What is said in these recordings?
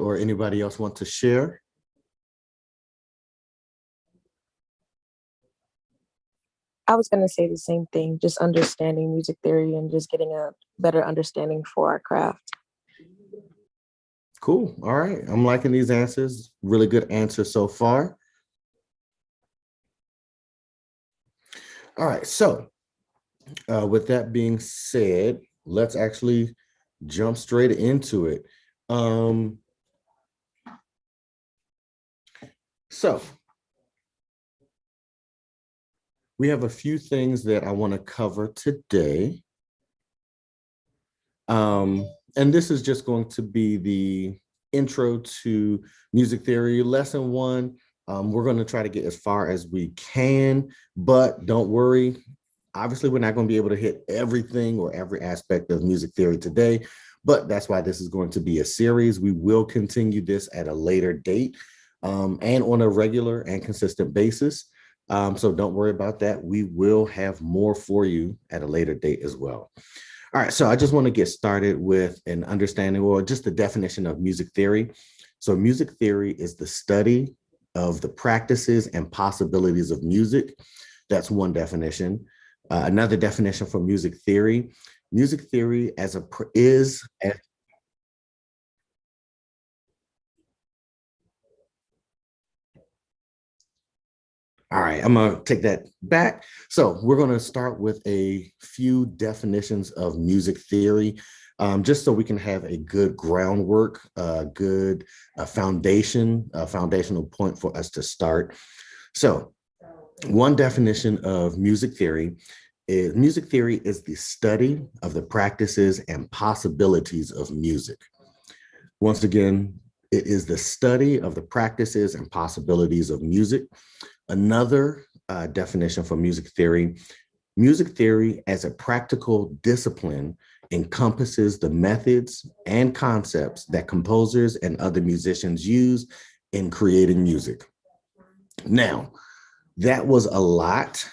or anybody else want to share? I was going to say the same thing, just understanding music theory and just getting a better understanding for our craft. Cool. All right. I'm liking these answers. Really good answers so far. All right. So with that being said, let's actually jump straight into it. So we have a few things that I want to cover today. And this is just going to be the intro to music theory, lesson 1. We're going to try to get as far as we can, but don't worry. Obviously, we're not going to be able to hit everything or every aspect of music theory today, but that's why this is going to be a series. We will continue this at a later date and on a regular and consistent basis. So don't worry about that. We will have more for you at a later date as well. All right, so I just want to get started with an understanding or just the definition of music theory. So music theory is the study of the practices and possibilities of music. That's one definition. Another definition for music theory All right, I'm going to take that back. So we're going to start with a few definitions of music theory, just so we can have a good groundwork, good foundational point for us to start. So one definition of music theory is the study of the practices and possibilities of music. Once again, it is the study of the practices and possibilities of music. Another definition for music theory as a practical discipline encompasses the methods and concepts that composers and other musicians use in creating music. Now, that was a lot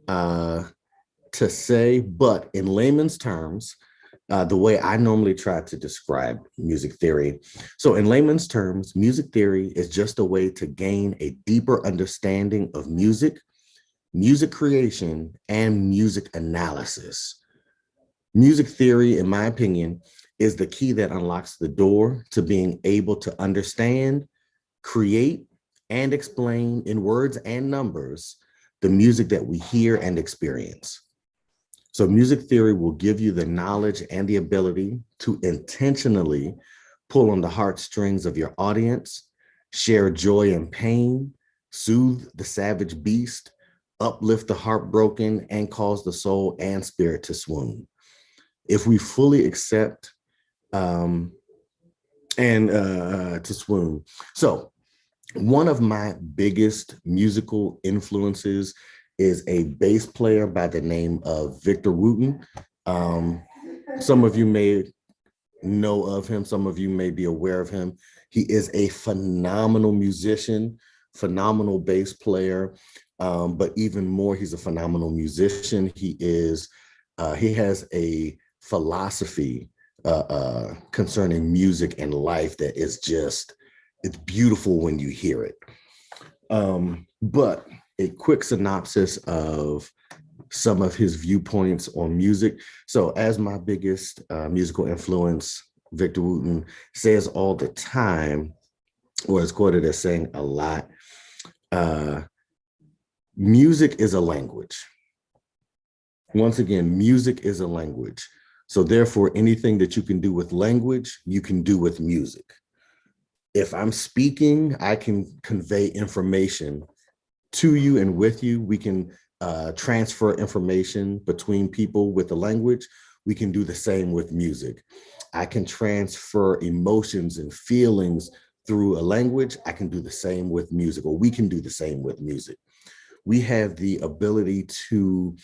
to say, but in layman's terms, the way I normally try to describe music theory. So in layman's terms, music theory is just a way to gain a deeper understanding of music, music creation, and music analysis. Music theory, in my opinion, is the key that unlocks the door to being able to understand, create, and explain in words and numbers the music that we hear and experience. So music theory will give you the knowledge and the ability to intentionally pull on the heartstrings of your audience, share joy and pain, soothe the savage beast, uplift the heartbroken, and cause the soul and spirit to swoon. If we fully accept to swoon. So one of my biggest musical influences is a bass player by the name of Victor Wooten. Some of you may know of him. Some of you may be aware of him. He is a phenomenal musician, phenomenal bass player, but even more, he's a phenomenal musician. He has a philosophy concerning music and life that is just, it's beautiful when you hear it. But a quick synopsis of some of his viewpoints on music. So as my biggest musical influence, Victor Wooten says all the time, or is quoted as saying a lot, music is a language. Once again, music is a language. So therefore, anything that you can do with language, you can do with music. If I'm speaking, I can convey information to you and with you. We can transfer information between people with the language. We can do the same with music. I can transfer emotions and feelings through a language. I can do the same with music, or we can do the same with music. We have the ability to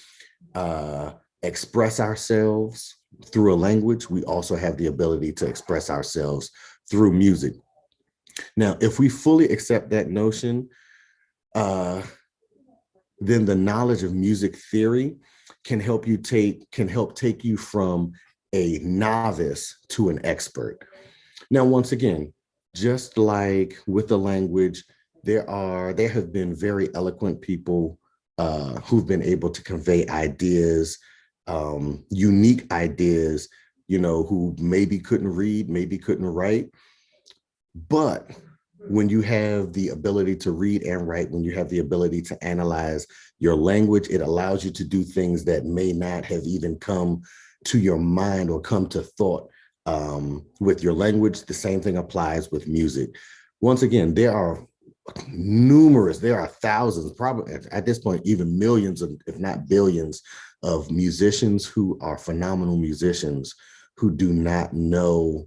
express ourselves through a language. We also have the ability to express ourselves through music. Now, if we fully accept that notion, then the knowledge of music theory can help take you from a novice to an expert. Now, once again, just like with the language, there have been very eloquent people who've been able to convey ideas, unique ideas, who maybe couldn't read, maybe couldn't write. But when you have the ability to read and write, when you have the ability to analyze your language, it allows you to do things that may not have even come to your mind or come to thought with your language. The same thing applies with music. Once again, there are there are thousands, probably at this point, even millions, of, if not billions, of musicians who are phenomenal musicians who do not know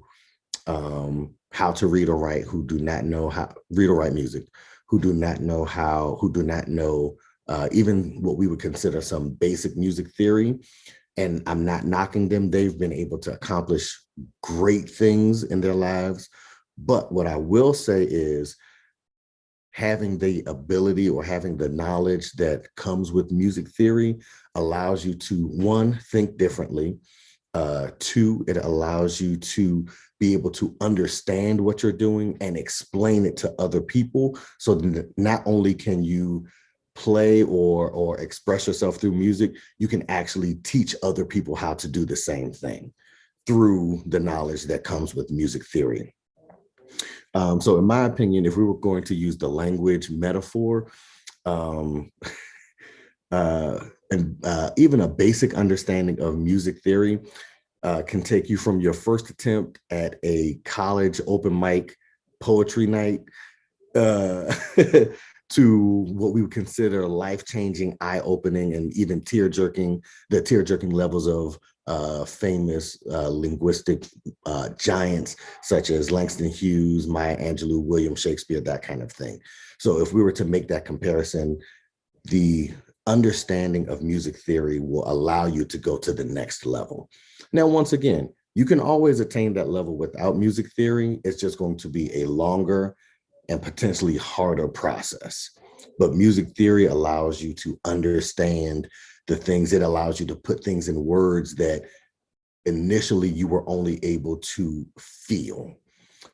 how to read or write, who do not know how read or write music, who do not know even what we would consider some basic music theory. And I'm not knocking them. They've been able to accomplish great things in their lives. But what I will say is having the ability or having the knowledge that comes with music theory allows you to, one, think differently. Two, it allows you to be able to understand what you're doing and explain it to other people. So not only can you play or express yourself through music, you can actually teach other people how to do the same thing through the knowledge that comes with music theory. So in my opinion, if we were going to use the language metaphor, um, and even a basic understanding of music theory can take you from your first attempt at a college open mic poetry night uh, to what we would consider life-changing, eye-opening, and even the tear-jerking levels of famous linguistic giants such as Langston Hughes, Maya Angelou, William Shakespeare, that kind of thing. So if we were to make that comparison, the understanding of music theory will allow you to go to the next level. Now, once again, you can always attain that level without music theory. It's just going to be a longer and potentially harder process. But music theory allows you to understand the things, it allows you to put things in words that initially you were only able to feel.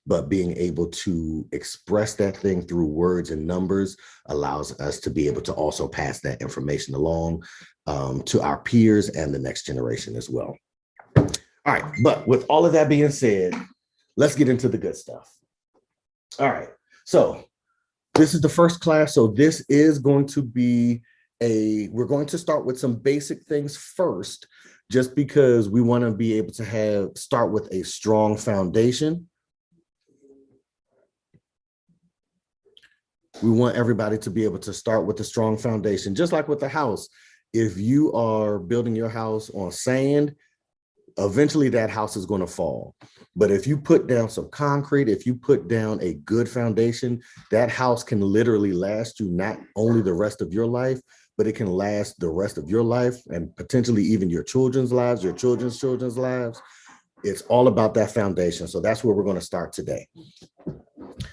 But being able to express that thing through words and numbers allows us to be able to also pass that information along to our peers and the next generation as well. All right, but with all of that being said, let's get into the good stuff. All right, so this is the first class, so this is going to be we're going to start with some basic things first, just because we want to be able to start with a strong foundation. We want everybody to be able to start with a strong foundation, just like with the house. If you are building your house on sand, eventually that house is going to fall. But if you put down some concrete, if you put down a good foundation, that house can literally last you not only the rest of your life, but it can last the rest of your life and potentially even your children's lives, your children's lives. It's all about that foundation. So that's where we're going to start today.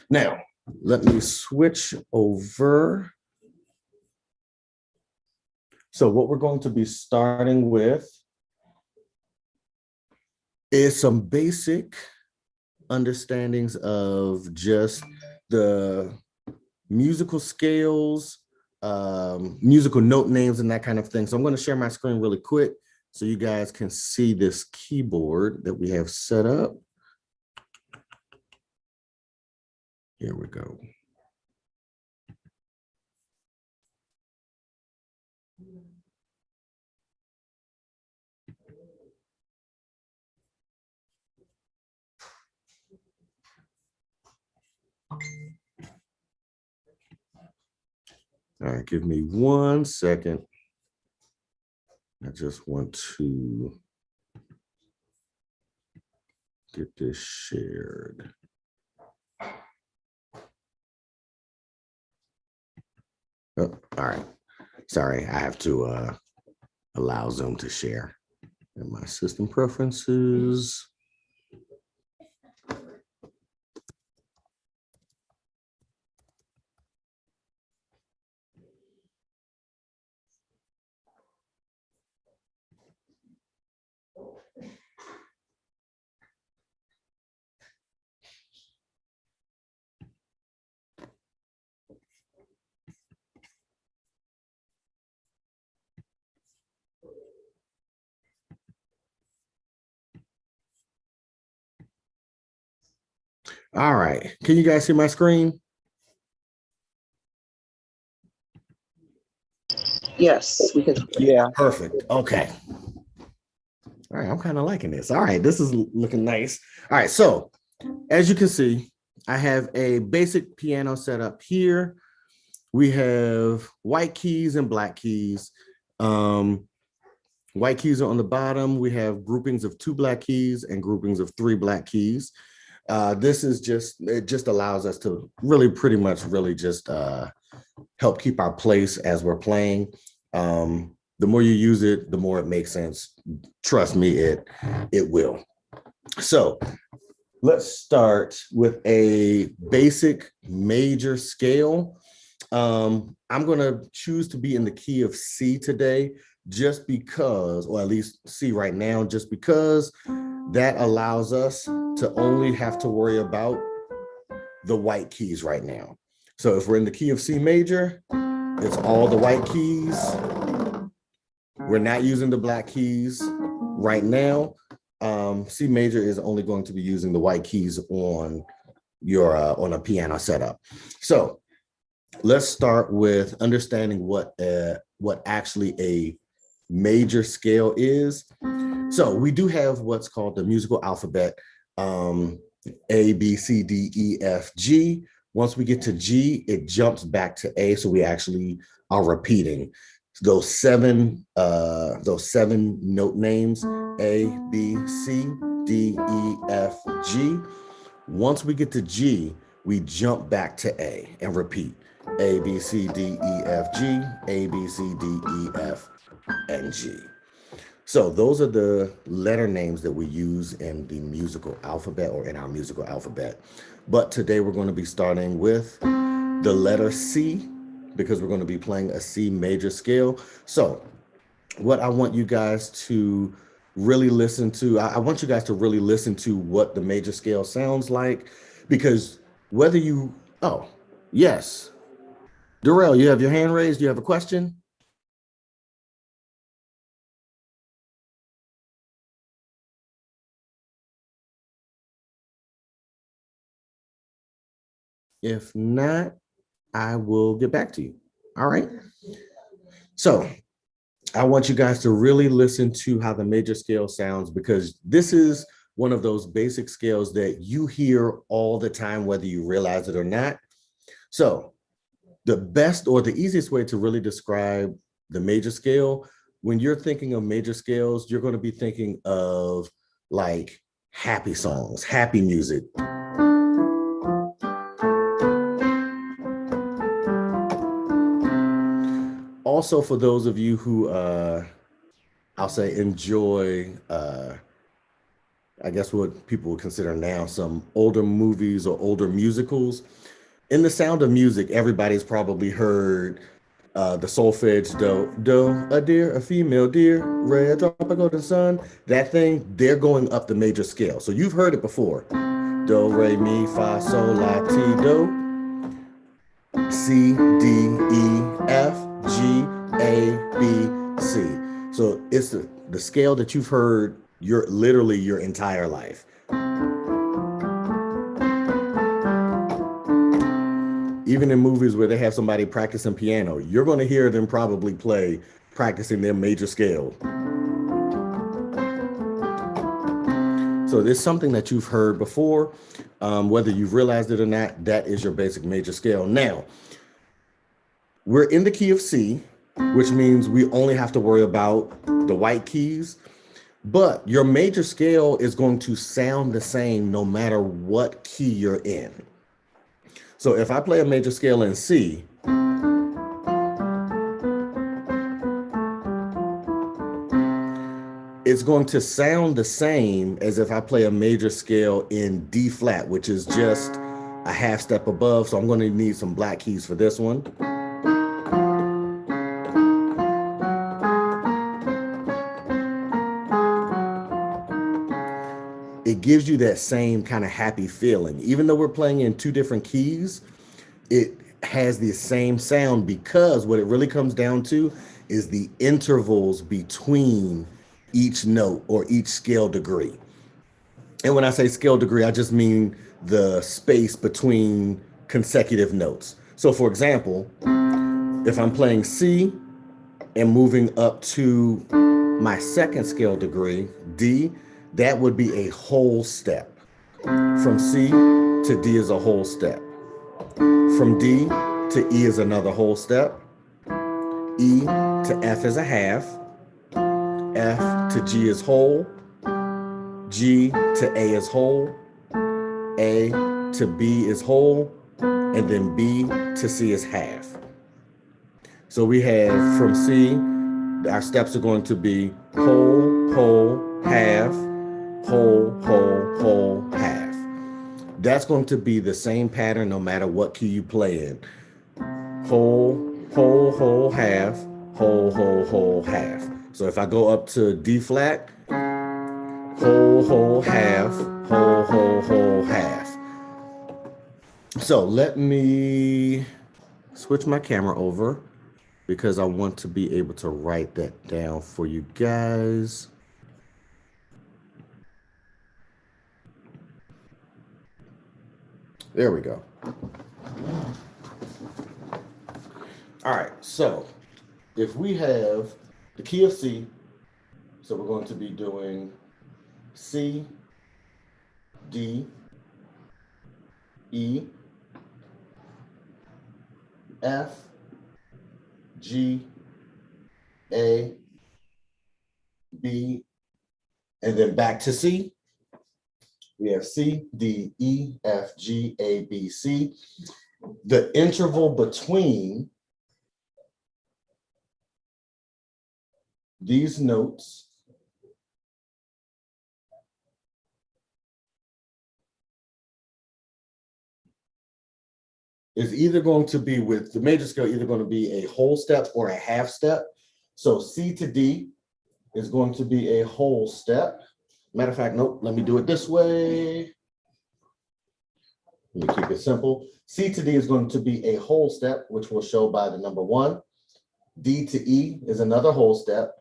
Now, let me switch over. So what we're going to be starting with is some basic understandings of just the musical scales, musical note names, and that kind of thing. So I'm going to share my screen really quick so you guys can see this keyboard that we have set up. Here we go. All right, give me 1 second. I just want to get this shared. Oh, all right. Sorry, I have to allow Zoom to share. And my system preferences. All right. Can you guys see my screen? Yes, we can. Yeah. Perfect. Okay. All right. I'm kind of liking this. All right. This is looking nice. All right. So as you can see, I have a basic piano set up here. We have white keys and black keys. White keys are on the bottom. We have groupings of 2 black keys and groupings of 3 black keys. This is just, it just allows us to really pretty much really just help keep our place as we're playing. The more you use it, the more it makes sense. Trust me, it will. So let's start with a basic major scale. I'm going to choose to be in the key of C today, just because, or at least C right now, just because that allows us to only have to worry about the white keys right now. So if we're in the key of C major, it's all the white keys. We're not using the black keys right now. C major is only going to be using the white keys on your on a piano setup. So let's start with understanding what actually a major scale is. So we do have what's called the musical alphabet, A, B, C, D, E, F, G. Once we get to G, it jumps back to A. So we actually are repeating those seven note names, A, B, C, D, E, F, G. Once we get to G, we jump back to A and repeat A, B, C, D, E, F, G, A, B, C, D, E, F, and G. So those are the letter names that we use in the musical alphabet or in our musical alphabet. But today we're going to be starting with the letter C because we're going to be playing a C major scale. So what I want you guys to really listen to, I want you guys to really listen to what the major scale sounds like, because whether you, oh, yes. Darrell, you have your hand raised. You have a question? If not, I will get back to you. All right. So I want you guys to really listen to how the major scale sounds, because this is one of those basic scales that you hear all the time, whether you realize it or not. So the best or the easiest way to really describe the major scale, when you're thinking of major scales, you're going to be thinking of like happy songs, happy music. Also, for those of you who I'll say enjoy I guess what people would consider now some older movies or older musicals. In The Sound of Music, everybody's probably heard the solfege do, a deer, a female deer, red drop of golden sun. That thing, they're going up the major scale. So you've heard it before. Do, re, mi, fa, sol, la, ti, do. C, D, E, F, G, A, B, C. So it's the scale that you've heard literally your entire life. Even in movies where they have somebody practicing piano, you're going to hear them probably practicing their major scale. So it's something that you've heard before, whether you've realized it or not. That is your basic major scale. Now, we're in the key of C, which means we only have to worry about the white keys. But your major scale is going to sound the same no matter what key you're in. So if I play a major scale in C, it's going to sound the same as if I play a major scale in D flat, which is just a half step above. So I'm going to need some black keys for this one. It gives you that same kind of happy feeling. Even though we're playing in 2 different keys, it has the same sound, because what it really comes down to is the intervals between each note or each scale degree. And when I say scale degree, I just mean the space between consecutive notes. So for example, if I'm playing C and moving up to my second scale degree, D, that would be a whole step. From C to D is a whole step. From D to E is another whole step. E to F is a half. F to G is whole. G to A is whole. A to B is whole. And then B to C is half. So we have from C, our steps are going to be whole, whole, half, whole, whole, whole, half. That's going to be the same pattern no matter what key you play in. Whole, whole, whole, half, whole, whole, whole, half. So if I go up to D flat, whole, whole, half, whole, whole, whole, half. So let me switch my camera over because I want to be able to write that down for you guys. There we go. All right, so if we have the key of C, so we're going to be doing C, D, E, F, G, A, B, and then back to C. We have C, D, E, F, G, A, B, C. The interval between these notes is either going to be with the major scale, either going to be a whole step or a half step. So C to D is going to be a whole step. Matter of fact, nope, let me do it this way. Let me keep it simple. C to D is going to be a whole step, which we'll show by the number 1. D to E is another whole step.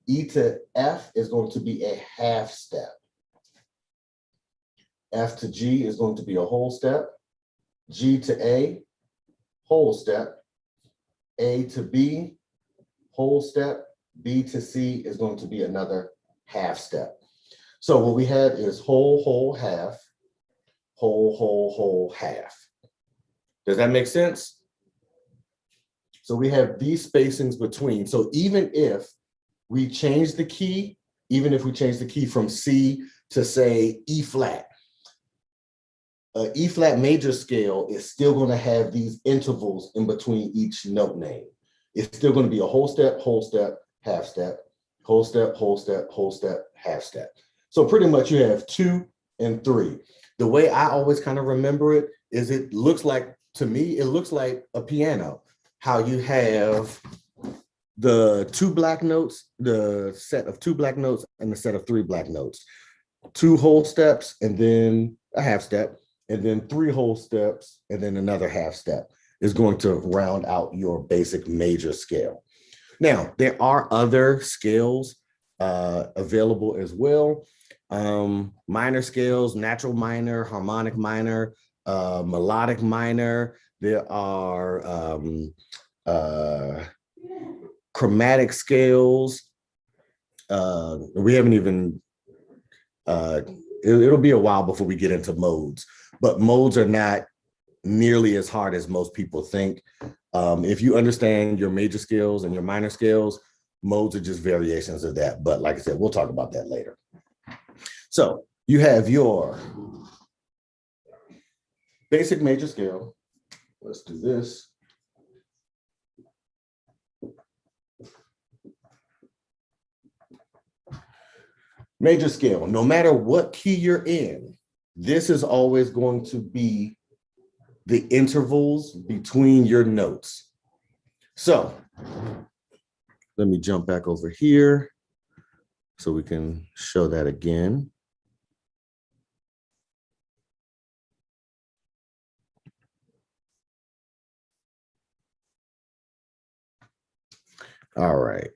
E to F is going to be a half step. F to G is going to be a whole step. G to A, whole step. A to B, whole step. B to C is going to be another half step. So what we had is whole, whole, half, whole, whole, whole, half. Does that make sense? So we have these spacings between. So even if we change the key, even if we change the key from C to say E flat, E flat major scale is still going to have these intervals in between each note name. It's still going to be a whole step, half step, whole step, whole step, whole step, half step. So pretty much you have 2 and 3. The way I always kind of remember it is it looks like, to me, it looks like a piano. How you have the 2 black notes, the set of 2 black notes and the set of 3 black notes. 2 whole steps and then a half step, and then 3 whole steps and then another half step is going to round out your basic major scale. Now, there are other scales available as well. Minor scales, natural minor, harmonic minor, melodic minor. There are chromatic scales. We haven't even, it'll be a while before we get into modes, but modes are not nearly as hard as most people think. If you understand your major scales and your minor scales, modes are just variations of that. But like I said, we'll talk about that later. So you have your basic major scale. Let's do this. Major scale, no matter what key you're in, this is always going to be the intervals between your notes. So let me jump back over here so we can show that again. All right.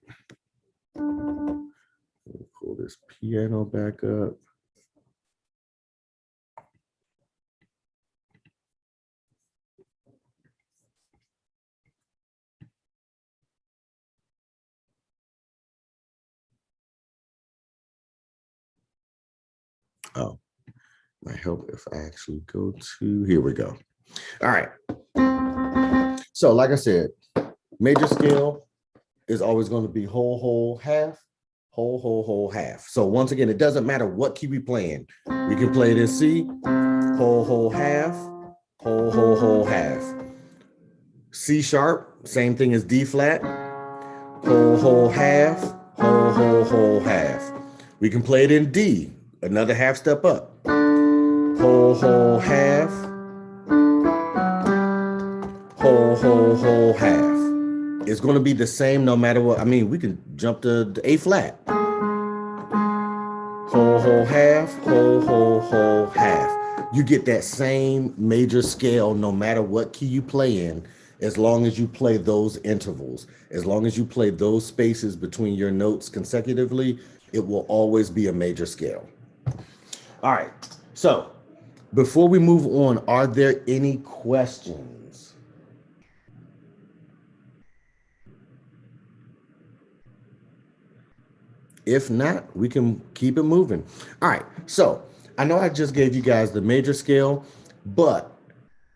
Pull this piano back up. Oh, might help if I actually go to, here we go. All right. So like I said, major scale is always going to be whole, whole, half, whole, whole, whole, half. So once again, it doesn't matter what key we playing. We can play it in C, whole, whole, half, whole, whole, whole, half. C sharp, same thing as D flat, whole, whole, half, whole, whole, whole, half. We can play it in D, another half step up. Whole, whole, half, whole, whole, whole, half. It's going to be the same no matter what. I mean, we can jump to A flat. Whole, whole, half, whole, whole, whole, half. You get that same major scale no matter what key you play in, as long as you play those intervals, as long as you play those spaces between your notes consecutively, it will always be a major scale. All right. So before we move on, are there any questions? If not, we can keep it moving. All right. So I know I just gave you guys the major scale,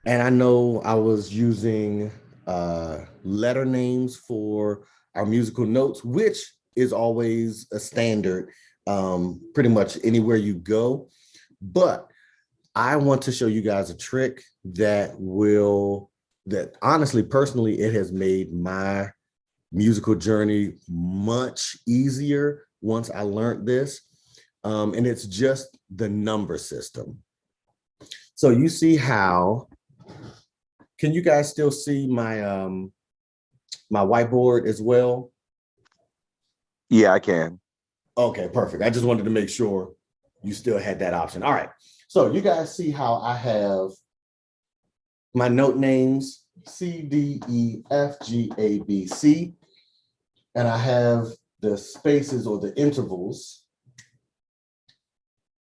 and I know I was using letter names for our musical notes, which is always a standard pretty much anywhere you go. But I want to show you guys a trick that honestly, personally, it has made my musical journey much easier once I learned this. And it's just the number system. So you see how, can you guys still see my my whiteboard as well? Yeah, I can. Okay, perfect. I just wanted to make sure you still had that option. All right. So you guys see how I have my note names, C, D, E, F, G, A, B, C. And I have the spaces or the intervals.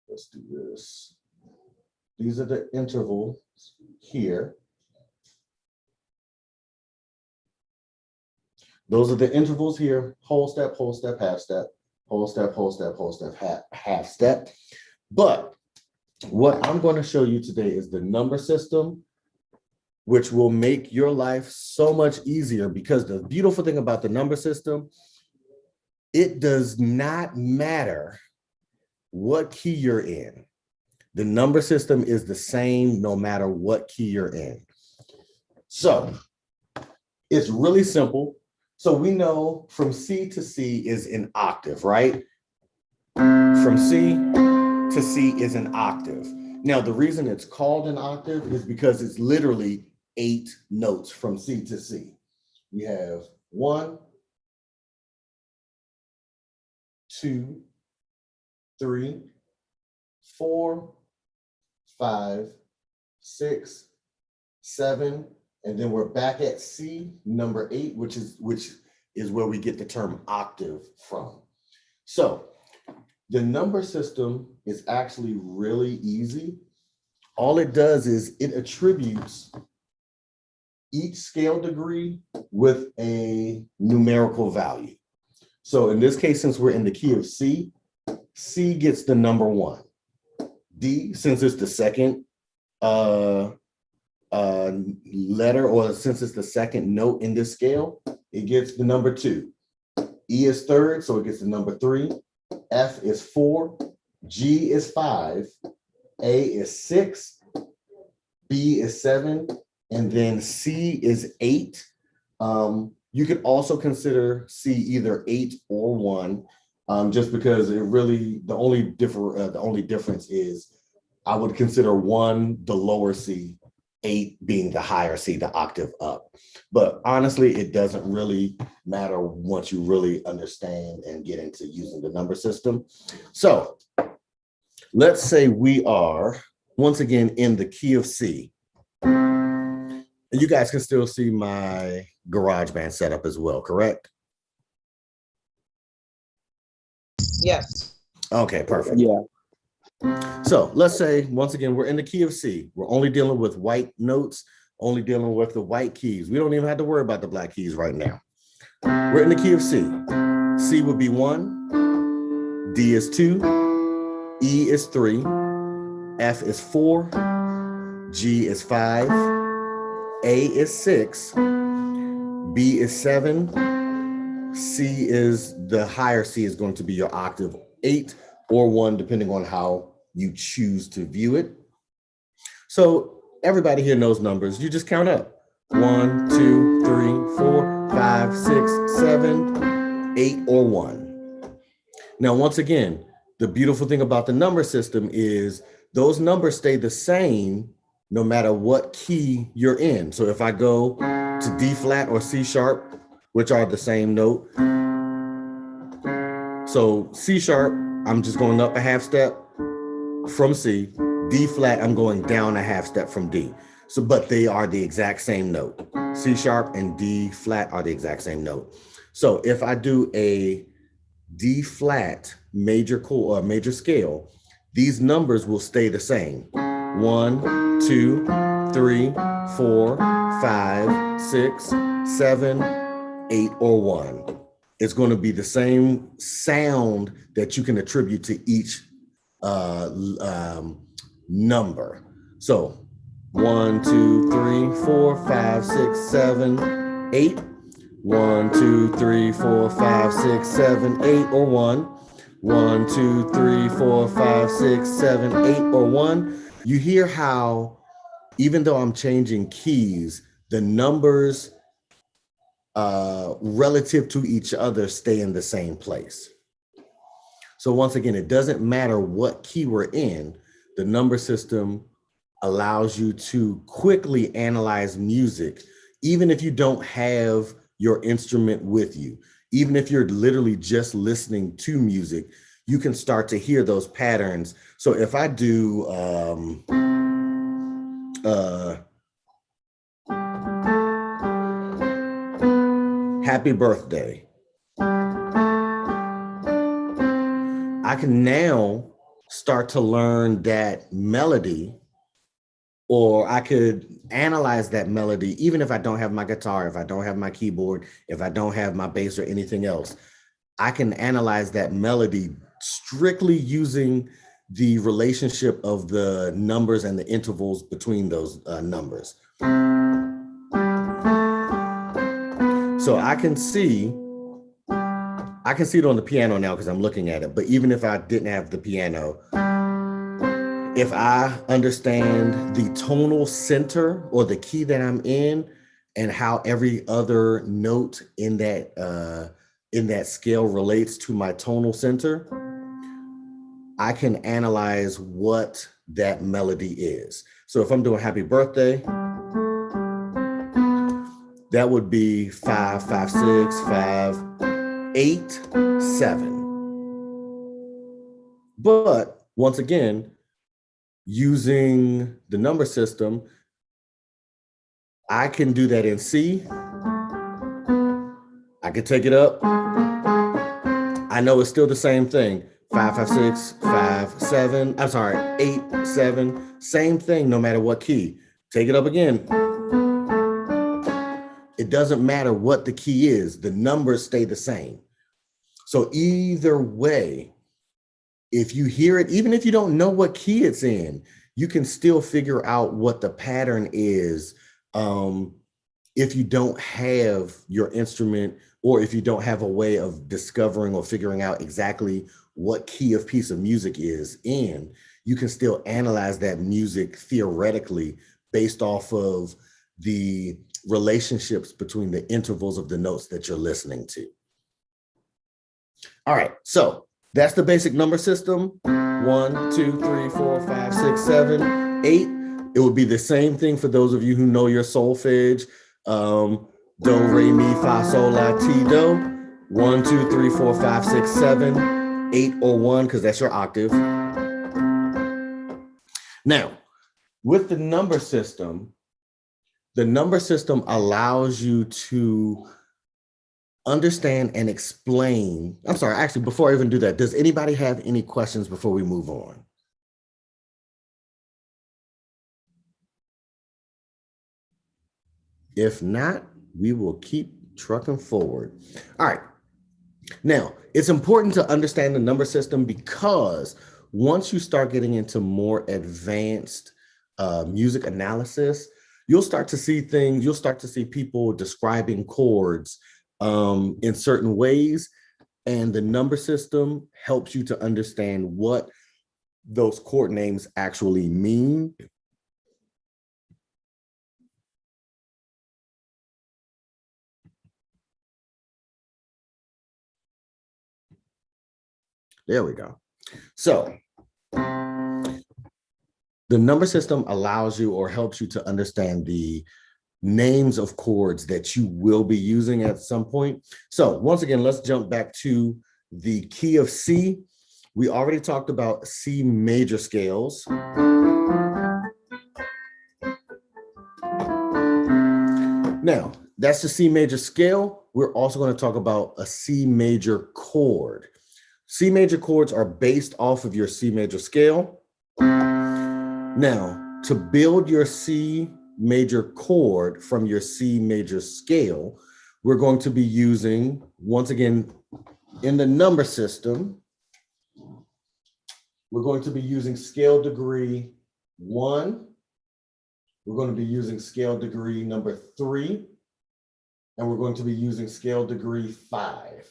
Let's do this. These are the intervals here. Those are the intervals here, whole step, half step, whole step, whole step, half step. But what I'm going to show you today is the number system, which will make your life so much easier, because the beautiful thing about the number system, it does not matter what key you're in. The number system is the same no matter what key you're in. So it's really simple. So we know from C to C is an octave, right? From C to C is an octave. Now, the reason it's called an octave is because it's literally 8 notes from C to C. We have 1, 2, 3, 4, 5, 6, 7, and then we're back at C, number 8, which is where we get the term octave from. So the number system is actually really easy. All it does is it attributes each scale degree with a numerical value. So in this case, since we're in the key of C, C gets the number 1. D, since it's the second letter, or since it's the second note in this scale, it gets the number 2. E is third, so it gets the number 3. F is 4. G is 5. A is 6. B is 7. And then C is 8. You could also consider C either 8 or 1, just because it really, the only difference is I would consider 1 the lower C, 8 being the higher C, the octave up. But honestly, it doesn't really matter once you really understand and get into using the number system. So let's say we are, once again, in the key of C. And you guys can still see my GarageBand setup as well, correct? Yes. Okay, perfect. Yeah. So let's say, once again, we're in the key of C. We're only dealing with white notes, only dealing with the white keys. We don't even have to worry about the black keys right now. We're in the key of C. C would be 1, D is 2, E is 3, F is 4, G is 5, A is 6, B is 7, C is, the higher C is going to be your octave, 8 or 1, depending on how you choose to view it. So everybody here knows numbers. You just count up. 1, 2, 3, 4, 5, 6, 7, 8, or 1. Now, once again, the beautiful thing about the number system is those numbers stay the same no matter what key you're in. So if I go to D flat or C sharp, which are the same note. So C sharp, I'm just going up a half step from C. D flat, I'm going down a half step from D. So, but they are the exact same note. C sharp and D flat are the exact same note. So if I do a D flat major chord or major scale, these numbers will stay the same. 1, 2, 3, 4, 5, 6, 7, 8, or 1. It's going to be the same sound that you can attribute to each number. So 1, 2, 3, 4, 5, 6, 7, 8. 1, 2, 3, 4, 5, 6, 7, 8, or 1. 1, 2, 3, 4, 5, 6, 7, 8, or 1. You hear how, even though I'm changing keys, the numbers relative to each other stay in the same place. So once again, it doesn't matter what key we're in, the number system allows you to quickly analyze music, even if you don't have your instrument with you. Even if you're literally just listening to music, you can start to hear those patterns. So if I do Happy Birthday, I can now start to learn that melody, or I could analyze that melody, even if I don't have my guitar, if I don't have my keyboard, if I don't have my bass or anything else. I can analyze that melody strictly using the relationship of the numbers and the intervals between those numbers. So I can see it on the piano now because I'm looking at it, but even if I didn't have the piano, if I understand the tonal center or the key that I'm in and how every other note in that scale relates to my tonal center, I can analyze what that melody is. So if I'm doing Happy Birthday, that would be 5, 5, 6, 5, 8, 7. But once again, using the number system, I can do that in C. I can take it up. I know it's still the same thing. 5, 5, 6, 5, 7. I'm sorry, 8, 7. Same thing no matter what key. Take it up again. It doesn't matter what the key is. The numbers stay the same. So either way, if you hear it, even if you don't know what key it's in, you can still figure out what the pattern is if you don't have your instrument, or if you don't have a way of discovering or figuring out exactly what key of piece of music is in, you can still analyze that music theoretically based off of the relationships between the intervals of the notes that you're listening to. All right, so that's the basic number system. 1, 2, 3, 4, 5, 6, 7, 8. It would be the same thing for those of you who know your solfege. Do, re, mi, fa, sol, la, ti, do. 1, 2, 3, 4, 5, 6, 7, 8, or 1, because that's your octave. Now, with the number system allows you to understand and explain. I'm sorry, actually, before I even do that, does anybody have any questions before we move on? If not, we will keep trucking forward. All right. Now, it's important to understand the number system because once you start getting into more advanced music analysis, you'll start to see things, you'll start to see people describing chords in certain ways, and the number system helps you to understand what those chord names actually mean. There we go. So the number system allows you or helps you to understand the names of chords that you will be using at some point. So once again, let's jump back to the key of C. We already talked about C major scales. Now, that's the C major scale. We're also going to talk about a C major chord. C major chords are based off of your C major scale. Now, to build your C major chord from your C major scale, we're going to be using, once again, in the number system, we're going to be using scale degree 1. We're going to be using scale degree number 3. And we're going to be using scale degree 5.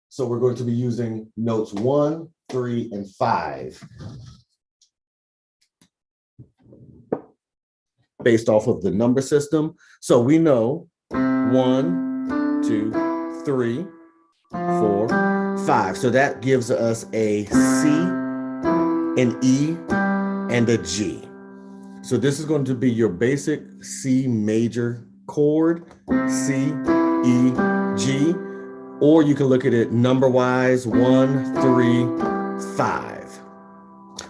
So we're going to be using notes 1, 3, and 5 based off of the number system. So we know 1, 2, 3, 4, 5. So that gives us a C, an E, and a G. So this is going to be your basic C major chord, C, E, G. Or you can look at it number-wise, 1, 3, 5.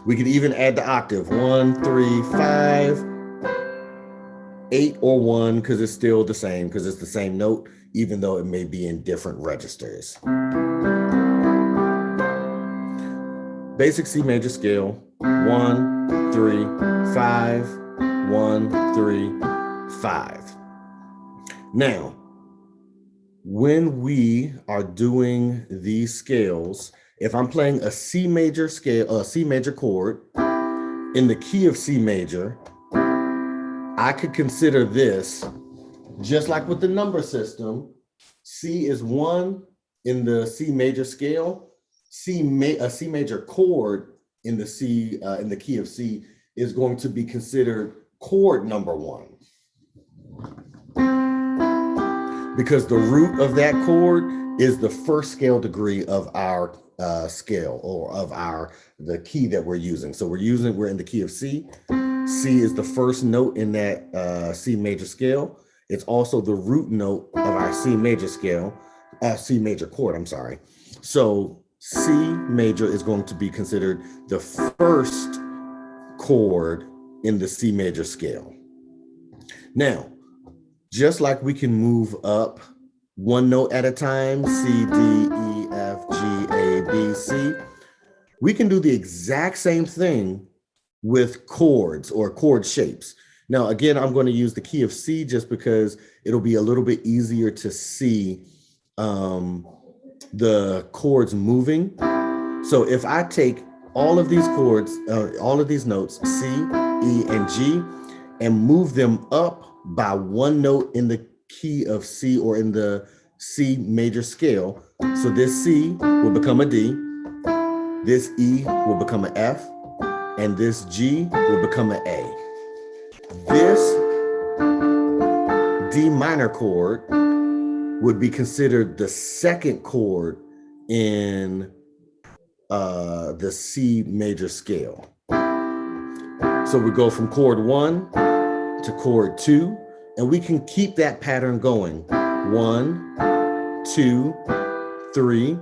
We could even add the octave, 1, 3, 5, 8, or 1, because it's still the same, because it's the same note, even though it may be in different registers. Basic C major scale, 1, 3, 5, 1, 3, 5. Now, when we are doing these scales, if I'm playing a C major scale, a C major chord in the key of C major, I could consider this, just like with the number system, C is 1 in the C major scale. A C major chord in the key of C is going to be considered chord number 1. Because the root of that chord is the first scale degree of our scale, or of the key that we're using. So we're in the key of C. C is the first note in that C major scale. It's also the root note of our C major scale, C major chord, I'm sorry. So C major is going to be considered the first chord in the C major scale. Now, just like we can move up one note at a time, C, D, E, F, G, A, B, C, we can do the exact same thing with chords or chord shapes. Now, again, I'm going to use the key of C just because it'll be a little bit easier to see the chords moving. So if I take all of these chords, all of these notes, C, E, and G, and move them up by one note in the key of C or in the C major scale. So this C will become a D, this E will become an F, and this G will become an A. This D minor chord would be considered the second chord in the C major scale. So we go from chord 1 to chord 2, and we can keep that pattern going. 1, 2, 3,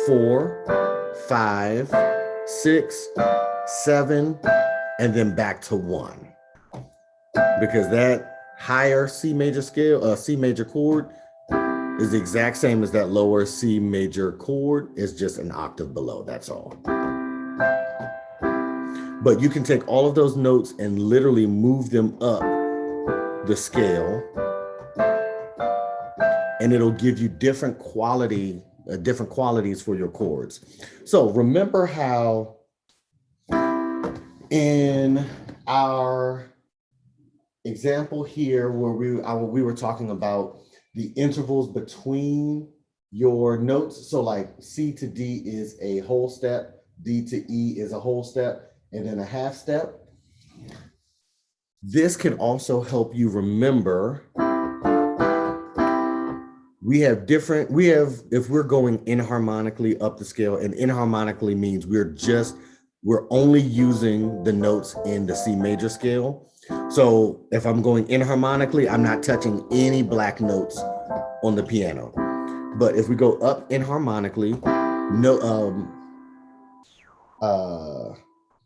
4, 5, 6, 7, and then back to 1. Because that higher C major scale, C major chord is the exact same as that lower C major chord, is just an octave below, that's all. But you can take all of those notes and literally move them up the scale, and it'll give you different qualities for your chords. So remember how In our example here, where we were talking about the intervals between your notes. So like C to D is a whole step, D to E is a whole step, and then a half step. This can also help you remember. If we're going inharmonically up the scale, and inharmonically means we're only using the notes in the C major scale. So if I'm going inharmonically, I'm not touching any black notes on the piano. But if we go up inharmonically,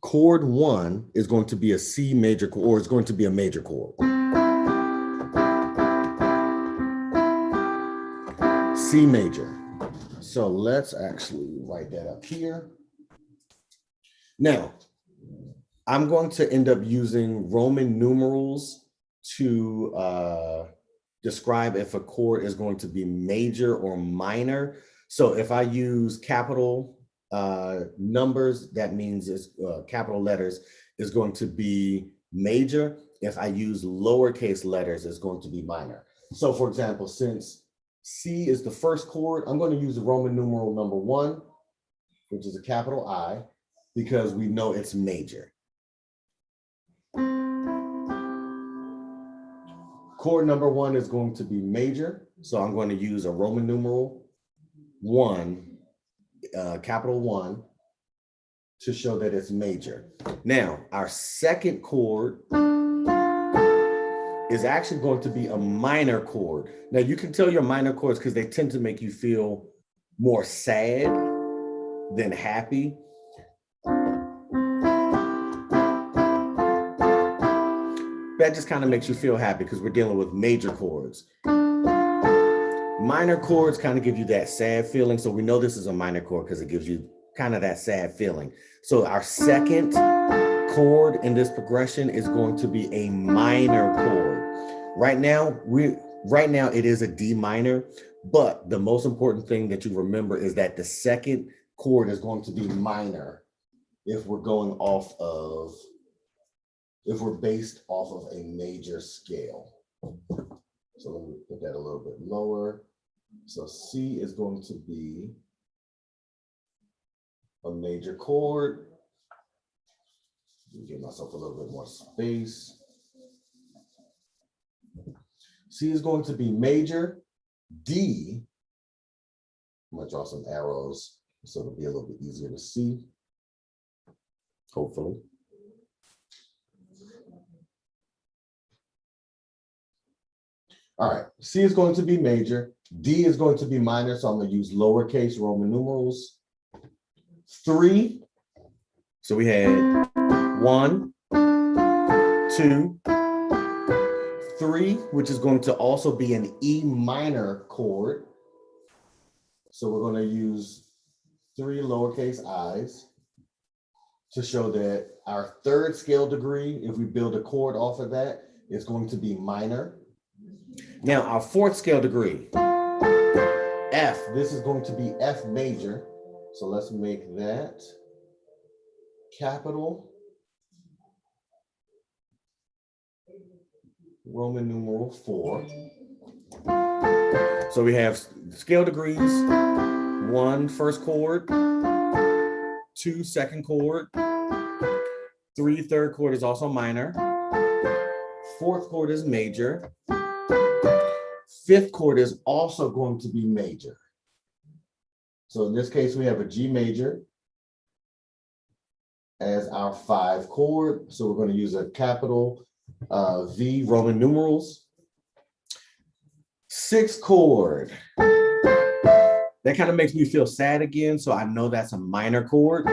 chord 1 is going to be a C major chord, or it's going to be a major chord. C major. So let's actually write that up here. Now, I'm going to end up using Roman numerals to describe if a chord is going to be major or minor. So if I use capital numbers, that means capital letters is going to be major. If I use lowercase letters, it's going to be minor. So for example, since C is the first chord, I'm going to use the Roman numeral number 1, which is a capital I, because we know it's major. Chord number 1 is going to be major, so I'm going to use a Roman numeral 1, capital 1, to show that it's major. Now, our second chord is actually going to be a minor chord. Now, you can tell your minor chords because they tend to make you feel more sad than happy. That just kind of makes you feel happy because we're dealing with major chords. Minor chords kind of give you that sad feeling. So we know this is a minor chord because it gives you kind of that sad feeling. So our second chord in this progression is going to be a minor chord. Right now it is a D minor, but the most important thing that you remember is that the second chord is going to be minor if we're based off of a major scale. So let me put that a little bit lower. So C is going to be a major chord. Give myself a little bit more space. C is going to be major. D, I'm gonna draw some arrows so it'll be a little bit easier to see, hopefully. All right, C is going to be major. D is going to be minor, so I'm going to use lowercase Roman numerals. 3, so we had 1, 2, 3, which is going to also be an E minor chord. So we're going to use 3 lowercase i's to show that our third scale degree, if we build a chord off of that, is going to be minor. Now, our fourth scale degree, F, this is going to be F major. So let's make that capital Roman numeral 4. So we have scale degrees, 1 first chord, 2 second chord, 3 third chord is also minor, 4th chord is major, 5th chord is also going to be major. So in this case, we have a G major as our 5 chord. So we're going to use a capital V Roman numerals. 6th chord. That kind of makes me feel sad again. So I know that's a minor chord,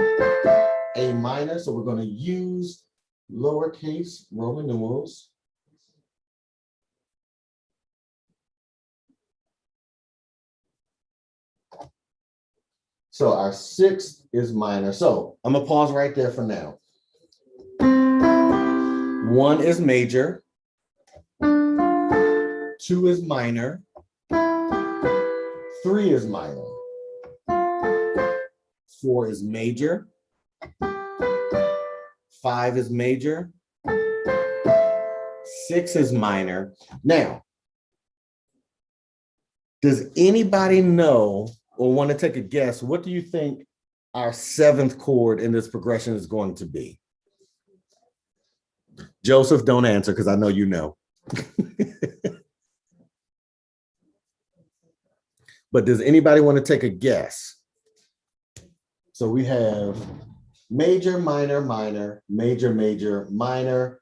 A minor. So we're going to use lowercase Roman numerals. So our 6th is minor. So I'm gonna pause right there for now. 1 is major, 2 is minor, 3 is minor, 4 is major, 5 is major, 6 is minor. Now, does anybody know or want to take a guess? What do you think our 7th chord in this progression is going to be? Joseph, don't answer because I know you know. But does anybody want to take a guess? So we have major, minor, minor, major, major, minor.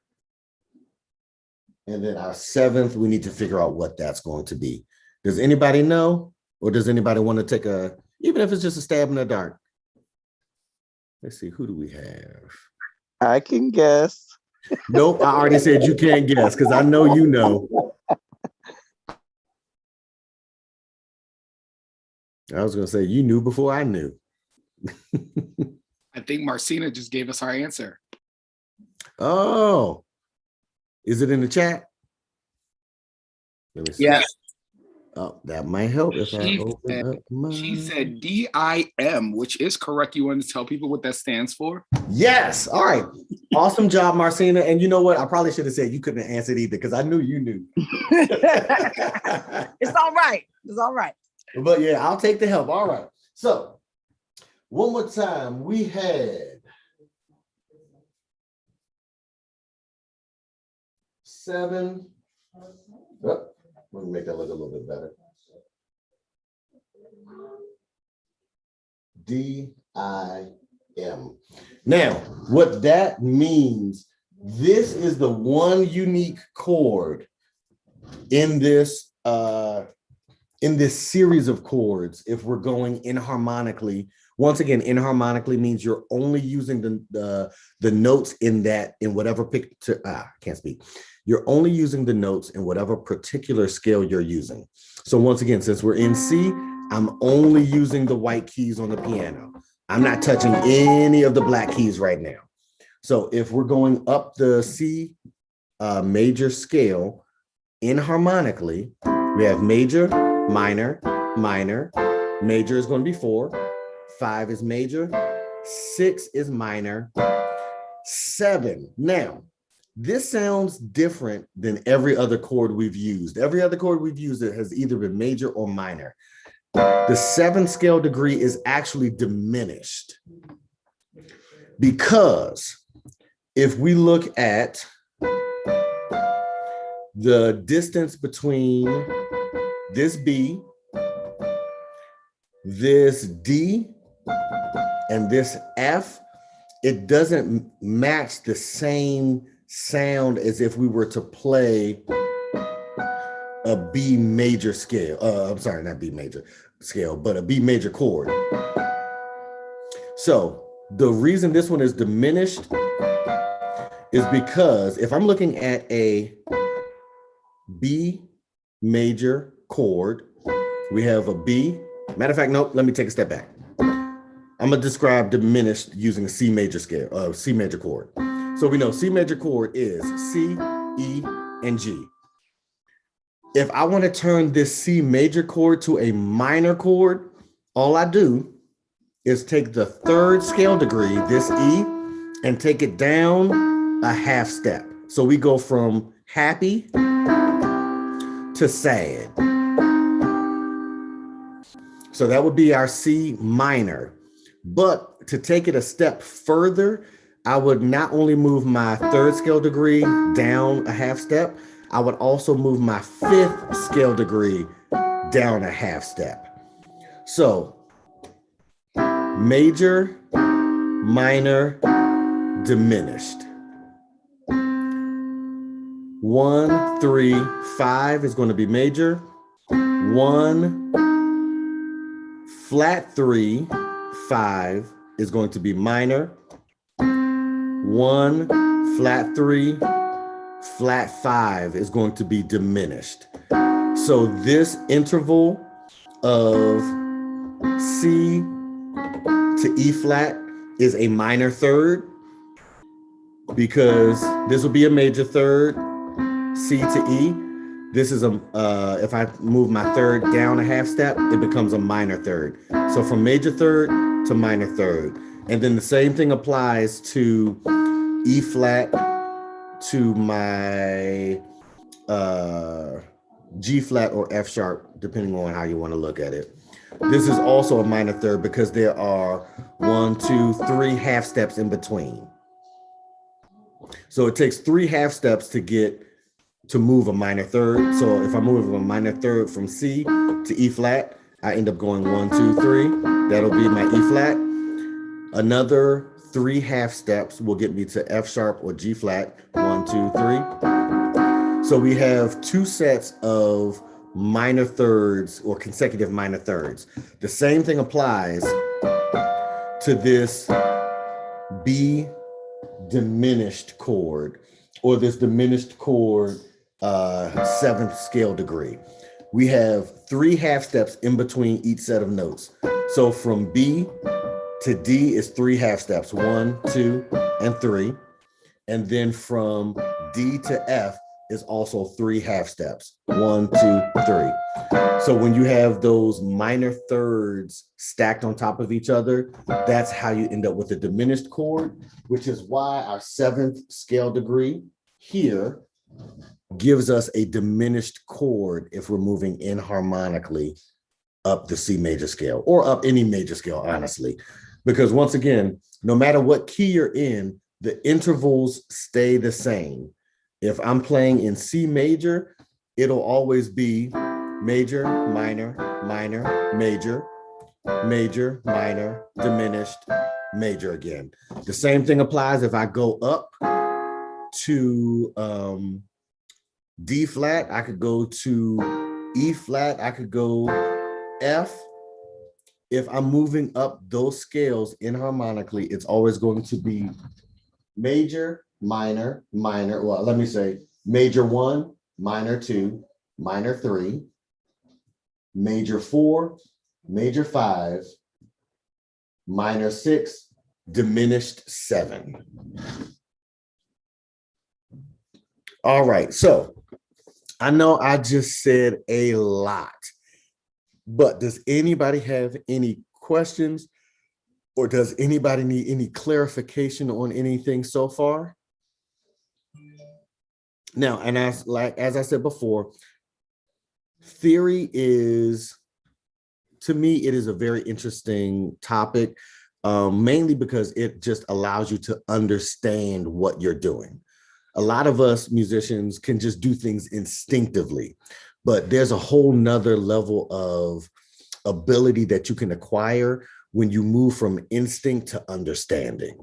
And then our 7th, we need to figure out what that's going to be. Does anybody know? Or does anybody want to take a, even if it's just a stab in the dark? Let's see, who do we have? I can guess. Nope, I already said you can't guess because I know you know. I was going to say you knew before I knew. I think Marcina just gave us our answer. Oh, is it in the chat? Let me see. Yes. Oh, that might help if I She open said, up my... she said DIM, which is correct. You want to tell people what that stands for? Yes. All right. Awesome job, Marcina. And you know what? I probably should have said you couldn't answer it either because I knew you knew. It's all right. It's all right. But yeah, I'll take the help. All right. So one more time, we had 7. Oh, let me make that look a little bit better. D-I-M. Now, what that means, this is the one unique chord in this series of chords. If we're going inharmonically, once again, inharmonically means you're only using the notes in whatever picture. I can't speak. You're only using the notes in whatever particular scale you're using. So once again, since we're in C, I'm only using the white keys on the piano. I'm not touching any of the black keys right now. So if we're going up the C major scale inharmonically, we have major, minor, minor. Major is going to be 4. 5 is major. 6 is minor. 7. Now, this sounds different than every other chord we've used. Every other chord we've used it has either been major or minor. The 7th scale degree is actually diminished because if we look at the distance between this B, this D, and this F, it doesn't match the same sound as if we were to play a B major scale. I'm sorry, not B major scale, but a B major chord. So the reason this one is diminished is because if I'm looking at a B major chord, we have a B. Matter of fact, nope, let me take a step back. I'm gonna describe diminished using a C major scale, C major chord. So we know C major chord is C, E, and G. If I want to turn this C major chord to a minor chord, all I do is take the 3rd scale degree, this E, and take it down a half step. So we go from happy to sad. So that would be our C minor. But to take it a step further, I would not only move my 3rd scale degree down a half step, I would also move my 5th scale degree down a half step. So major, minor, diminished. 1, 3, 5 is going to be major. 1, flat 3, 5 is going to be minor. 1, flat 3, flat 5 is going to be diminished. So this interval of C to E flat is a minor 3rd because this will be a major 3rd, C to E. This is if I move my 3rd down a half step, it becomes a minor 3rd. So from major 3rd to minor 3rd. And then the same thing applies to E flat to my G flat or F sharp, depending on how you want to look at it. This is also a minor third because there are 1, 2, 3 half steps in between. So it takes 3 half steps to move a minor third. So if I move a minor third from C to E flat, I end up going 1, 2, 3. That'll be my E flat. Another 3 half steps will get me to F sharp or G flat. 1, 2, 3. So we have 2 sets of minor thirds or consecutive minor thirds. The same thing applies to this B diminished chord or this diminished chord 7th scale degree. We have 3 half steps in between each set of notes. So from B to D is 3 half steps, 1, 2, and 3. And then from D to F is also 3 half steps, 1, 2, 3. So when you have those minor thirds stacked on top of each other, that's how you end up with a diminished chord, which is why our 7th scale degree here gives us a diminished chord if we're moving inharmonically up the C major scale or up any major scale, honestly. Because once again, no matter what key you're in, the intervals stay the same. If I'm playing in C major, it'll always be major, minor, minor, major, major, minor, diminished, major again. The same thing applies if I go up to D flat, I could go to E flat, I could go F. If I'm moving up those scales inharmonically, it's always going to be major, minor, minor. Well, let me say major 1, minor 2, minor 3, major 4, major 5, minor 6, diminished 7. All right, so I know I just said a lot, but does anybody have any questions or does anybody need any clarification on anything so far? Now, and as I said before, theory is, to me, it is a very interesting topic, mainly because it just allows you to understand what you're doing. A lot of us musicians can just do things instinctively, but there's a whole nother level of ability that you can acquire when you move from instinct to understanding.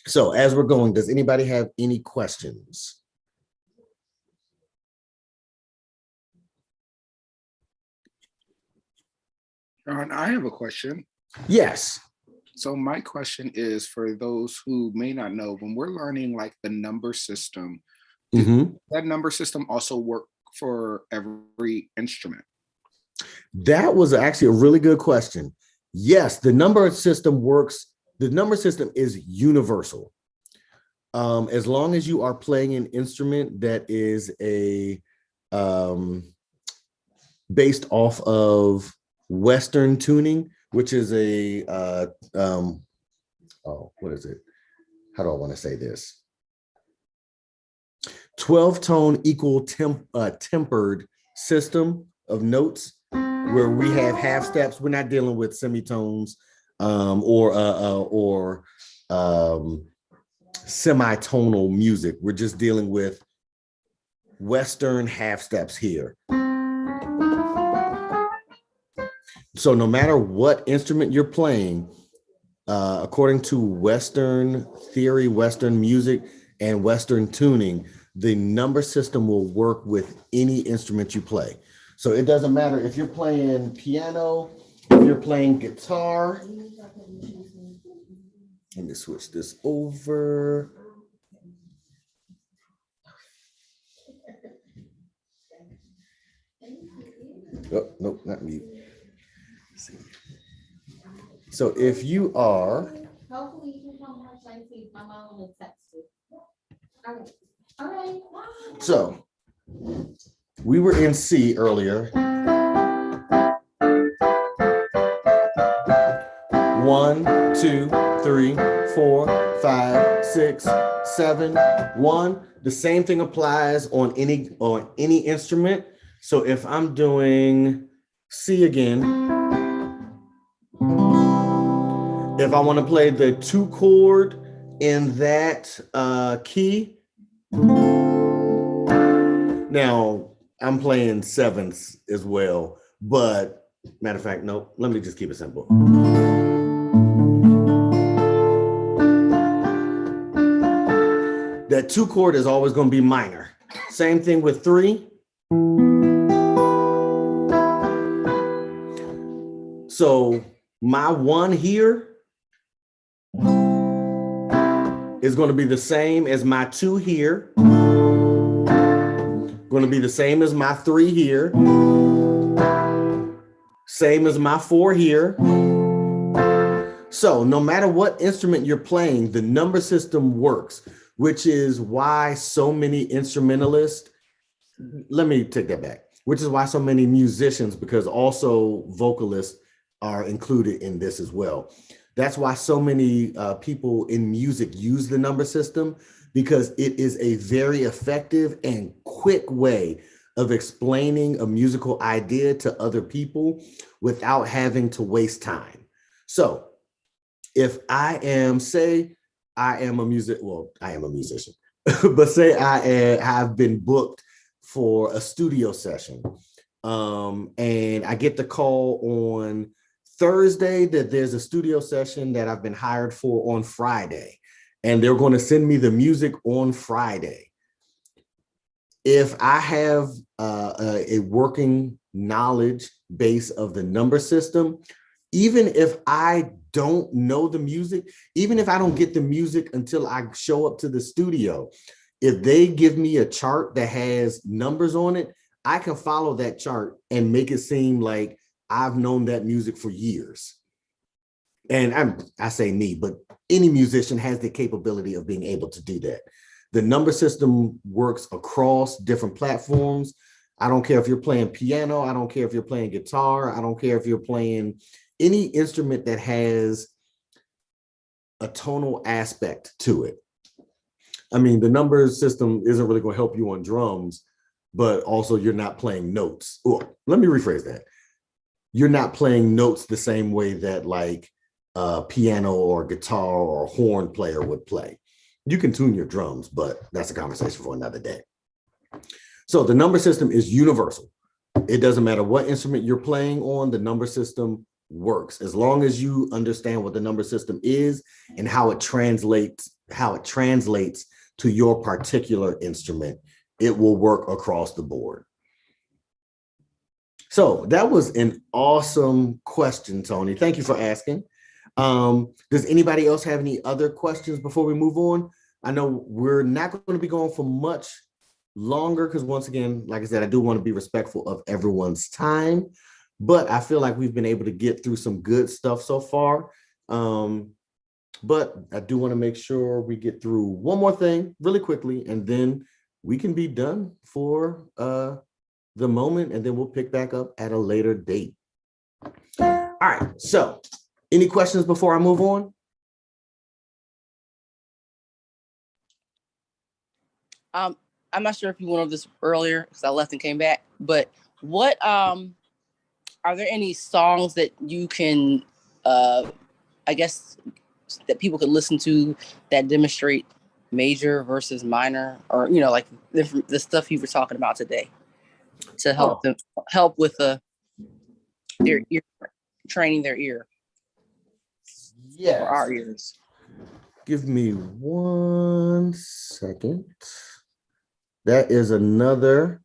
So as we're going, does anybody have any questions? John, I have a question. Yes. So my question is for those who may not know, when we're learning like the number system, does that number system also work for every instrument? That was actually a really good question. Yes, the number system works. The number system is universal. As long as you are playing an instrument that is based off of Western tuning, which is what is it? How do I want to say this? 12-tone equal tempered system of notes where we have half steps. We're not dealing with semitones or semitonal music. We're just dealing with Western half steps here. So no matter what instrument you're playing, according to Western theory, Western music, and Western tuning, the number system will work with any instrument you play. So it doesn't matter if you're playing piano, if you're playing guitar. Let me switch this over. Oh, nope, not mute. So if you are, hopefully you can come watch 19th. My mom will text you. All right. So we were in C earlier. 1, 2, 3, 4, 5, 6, 7, 1. The same thing applies on any instrument. So if I'm doing C again, if I want to play the 2 chord in that key, now I'm playing sevenths as well, but matter of fact, no, let me just keep it simple. That 2 chord is always going to be minor. Same thing with 3. So my 1 here is going to be the same as my 2 here. Going to be the same as my 3 here. Same as my 4 here. So no matter what instrument you're playing, the number system works, which is why so many instrumentalists, let me take that back, which is why so many musicians, because also vocalists are included in this as well. That's why so many people in music use the number system, because it is a very effective and quick way of explaining a musical idea to other people without having to waste time. So if I am, say I am a musician, but say I have been booked for a studio session, and I get the call on Thursday that there's a studio session that I've been hired for on Friday, and they're going to send me the music on Friday. If I have a working knowledge base of the number system, even if I don't know the music, even if I don't get the music until I show up to the studio, if they give me a chart that has numbers on it, I can follow that chart and make it seem like I've known that music for years. And I say me, but any musician has the capability of being able to do that. The number system works across different platforms. I don't care if you're playing piano. I don't care if you're playing guitar. I don't care if you're playing any instrument that has a tonal aspect to it. I mean, the number system isn't really going to help you on drums, but also you're not playing notes. Or let me rephrase that. You're not playing notes the same way that like a piano or guitar or horn player would play. You can tune your drums, but that's a conversation for another day. So the number system is universal. It doesn't matter what instrument you're playing on, the number system works. As long as you understand what the number system is and how it translates to your particular instrument, it will work across the board. So that was an awesome question, Tony. Thank you for asking. Does anybody else have any other questions before we move on? I know we're not going to be going for much longer because once again, like I said, I do want to be respectful of everyone's time, but I feel like we've been able to get through some good stuff so far. But I do want to make sure we get through one more thing really quickly, and then we can be done for the moment, and then we'll pick back up at a later date. All right, so any questions before I move on? I'm not sure if you went over this earlier because I left and came back, but what are there any songs that you can I guess that people could listen to that demonstrate major versus minor, or you know, like the stuff you were talking about today, to help them help with their ear, training their ear? Yes. For our ears. Give me 1 second. That is another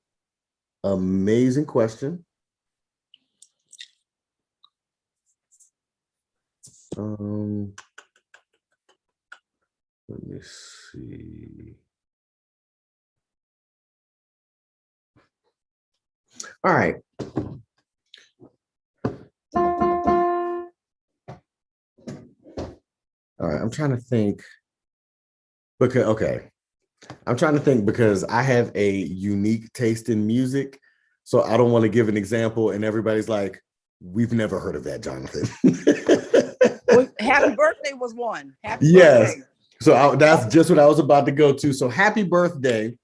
amazing question. Let me see. All right. All right, I'm trying to think. I'm trying to think because I have a unique taste in music. So I don't want to give an example and everybody's like, we've never heard of that, Jonathan. happy birthday was one. Happy Yes. birthday. So that's just what I was about to go to. So Happy Birthday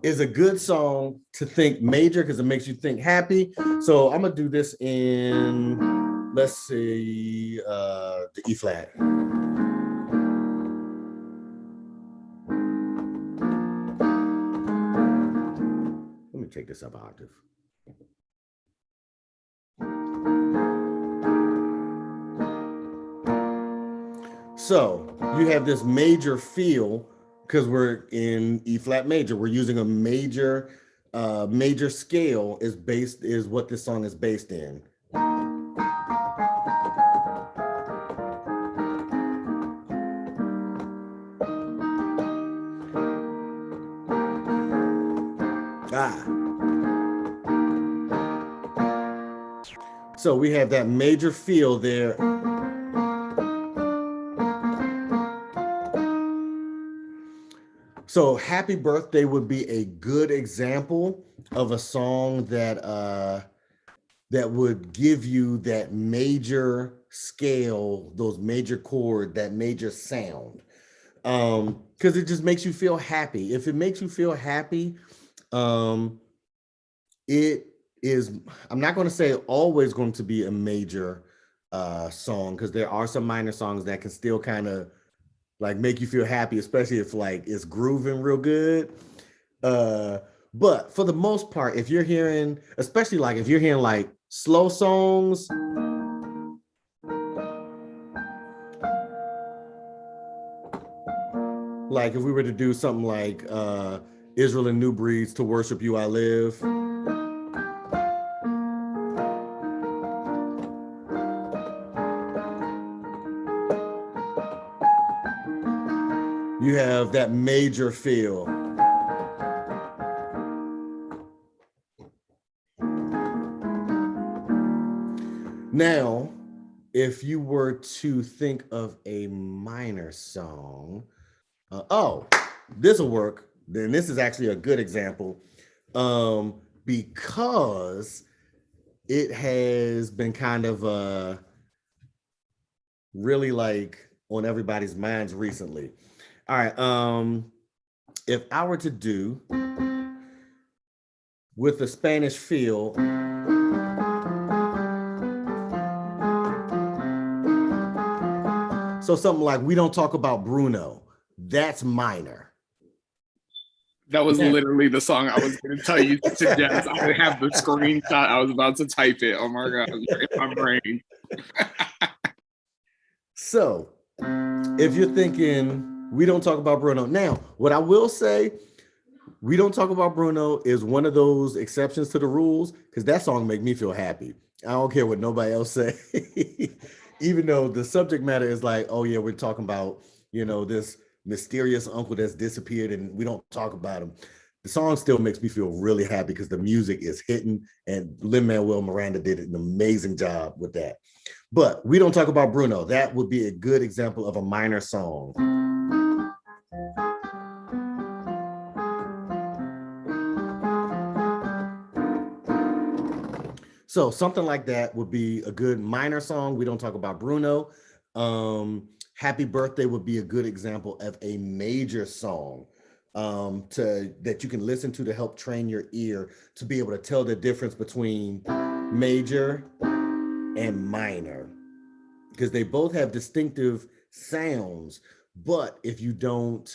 is a good song to think major because it makes you think happy. So I'm gonna do this in, let's see, the E flat. Let me take this up an octave. So you have this major feel because we're in E flat major. We're using a major scale is what this song is based in. So we have that major feel there. So Happy Birthday would be a good example of a song that that would give you that major scale, those major chord, that major sound. Because it just makes you feel happy. If it makes you feel happy, it is, I'm not going to say always going to be a major song, because there are some minor songs that can still kind of like make you feel happy, especially if like it's grooving real good. But for the most part, if you're hearing, especially like if you're hearing like slow songs, like if we were to do something like Israel and New Breeds, To Worship You I Live. You have that major feel. Now, if you were to think of a minor song, oh, this will work. Then this is actually a good example, because it has been kind of really like on everybody's minds recently. All right, if I were to do with the Spanish feel, so something like We Don't Talk About Bruno, that's minor. That was literally the song I was going to tell you to suggest. I have the screenshot. I was about to type it. Oh my God, in my brain. So if you're thinking We Don't Talk About Bruno, now what I will say, We Don't Talk About Bruno is one of those exceptions to the rules, because that song make me feel happy. I don't care what nobody else say. Even though the subject matter is like, oh yeah, we're talking about, you know, this mysterious uncle that's disappeared and we don't talk about him. The song still makes me feel really happy because the music is hitting, and Lin-Manuel Miranda did an amazing job with that. But We Don't Talk About Bruno, that would be a good example of a minor song. So something like that would be a good minor song. We Don't Talk About Bruno. Happy Birthday would be a good example of a major song that you can listen to help train your ear to be able to tell the difference between major and minor, because they both have distinctive sounds. But if you don't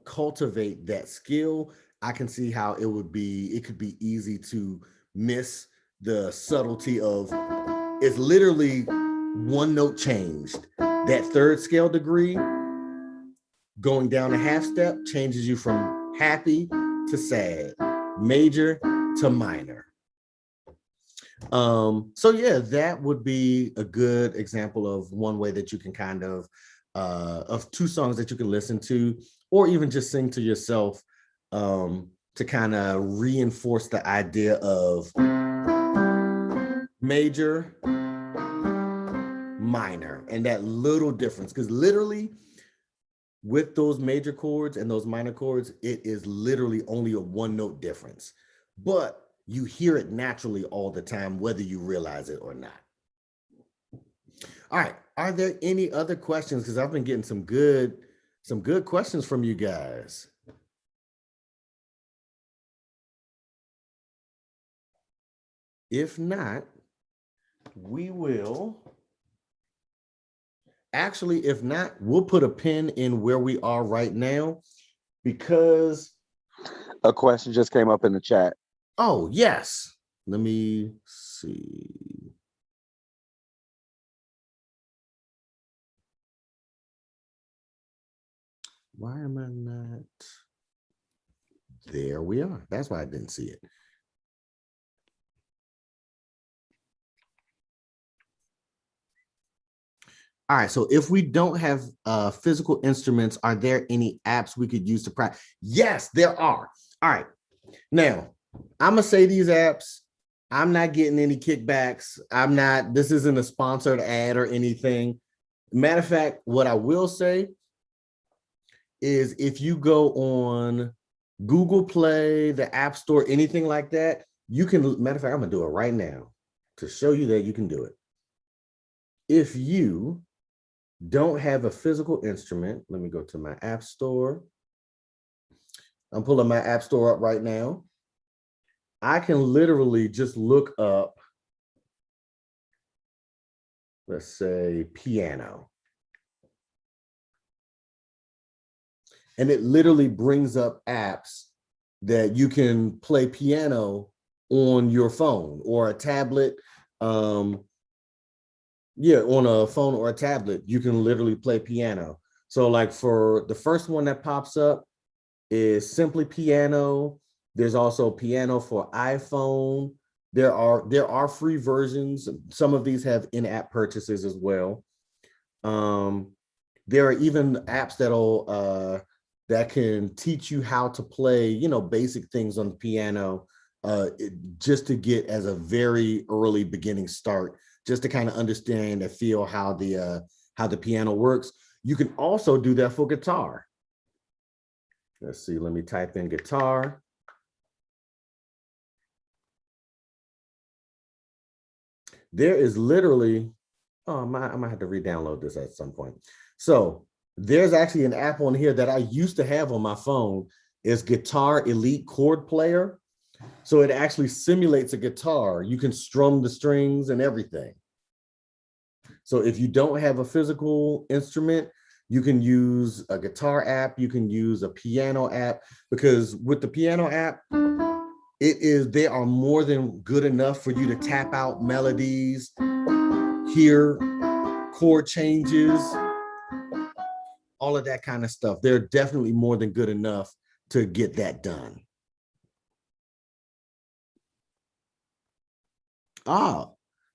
cultivate that skill, I can see how it could be easy to miss the subtlety of, it's literally one note changed. That third scale degree going down a half step changes you from happy to sad, major to minor. So yeah, that would be a good example of one way that you can kind of two songs that you can listen to, or even just sing to yourself, to kind of reinforce the idea of major, minor, and that little difference. Because literally with those major chords and those minor chords, it is literally only a one note difference, but you hear it naturally all the time, whether you realize it or not. All right. Are there any other questions? Because I've been getting some good questions from you guys. If not, we will. Actually, if not, we'll put a pin in where we are right now because. A question just came up in the chat. Oh, yes. Let me see. Why am I not? There we are. That's why I didn't see it. All right, so if we don't have physical instruments, are there any apps we could use to practice? Yes, there are. All right, now I'm gonna say these apps. I'm not getting any kickbacks. This isn't a sponsored ad or anything. Matter of fact, what I will say is if you go on Google Play, the App Store, anything like that, you can, matter of fact, I'm gonna do it right now to show you that you can do it. If you don't have a physical instrument, let me go to my App Store. I'm pulling my App Store up right now. I can literally just look up, let's say, piano. And it literally brings up apps that you can play piano on your phone or a tablet. Yeah, on a phone or a tablet, you can literally play piano. So like for the first one that pops up is Simply Piano. There's also piano for iPhone. There are free versions. Some of these have in-app purchases as well. There are even apps that can teach you how to play, basic things on the piano, just to get as a very early beginning start, just to kind of understand and feel how the piano works. You can also do that for guitar. Let's see, let me type in guitar. There is literally, I might have to re-download this at some point. So there's actually an app on here that I used to have on my phone. It's Guitar Elite Chord Player. So it actually simulates a guitar. You can strum the strings and everything. So if you don't have a physical instrument, you can use a guitar app, you can use a piano app, because with the piano app, they are more than good enough for you to tap out melodies, hear chord changes, all of that kind of stuff. They're definitely more than good enough to get that done.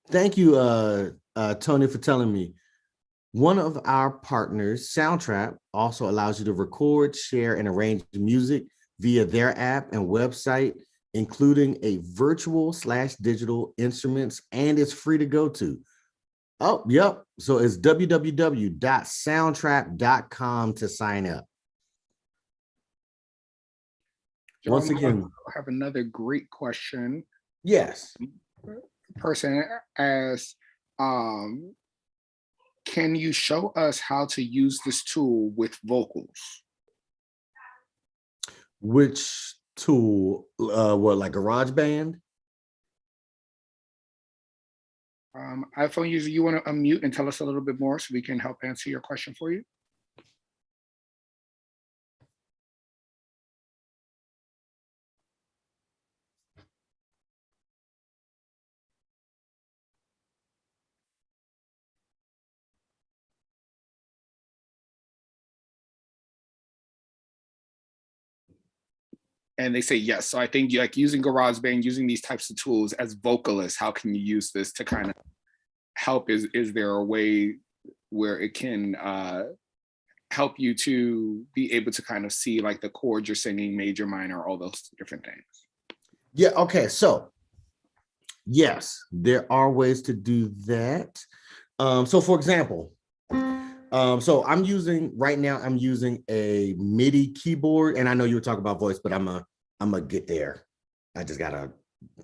Thank you, Tony, for telling me. One of our partners, Soundtrap, also allows you to record, share, and arrange music via their app and website, including a virtual/digital instruments, and it's free to go to. Oh, yep. So it's www.soundtrap.com to sign up. Once again, I have another great question. Yes. Person asks, can you show us how to use this tool with vocals? Which tool? What, like GarageBand? iPhone user, you want to unmute and tell us a little bit more so we can help answer your question for you? And they say yes. So I think like using GarageBand, using these types of tools as vocalists, how can you use this to kind of help? Is there a way where it can help you to be able to kind of see like the chords you're singing, major, minor, all those different things? Yeah, okay. So yes, there are ways to do that. So for example, so I'm using a MIDI keyboard, and I know you were talking about voice, but I'm gonna get there. I just gotta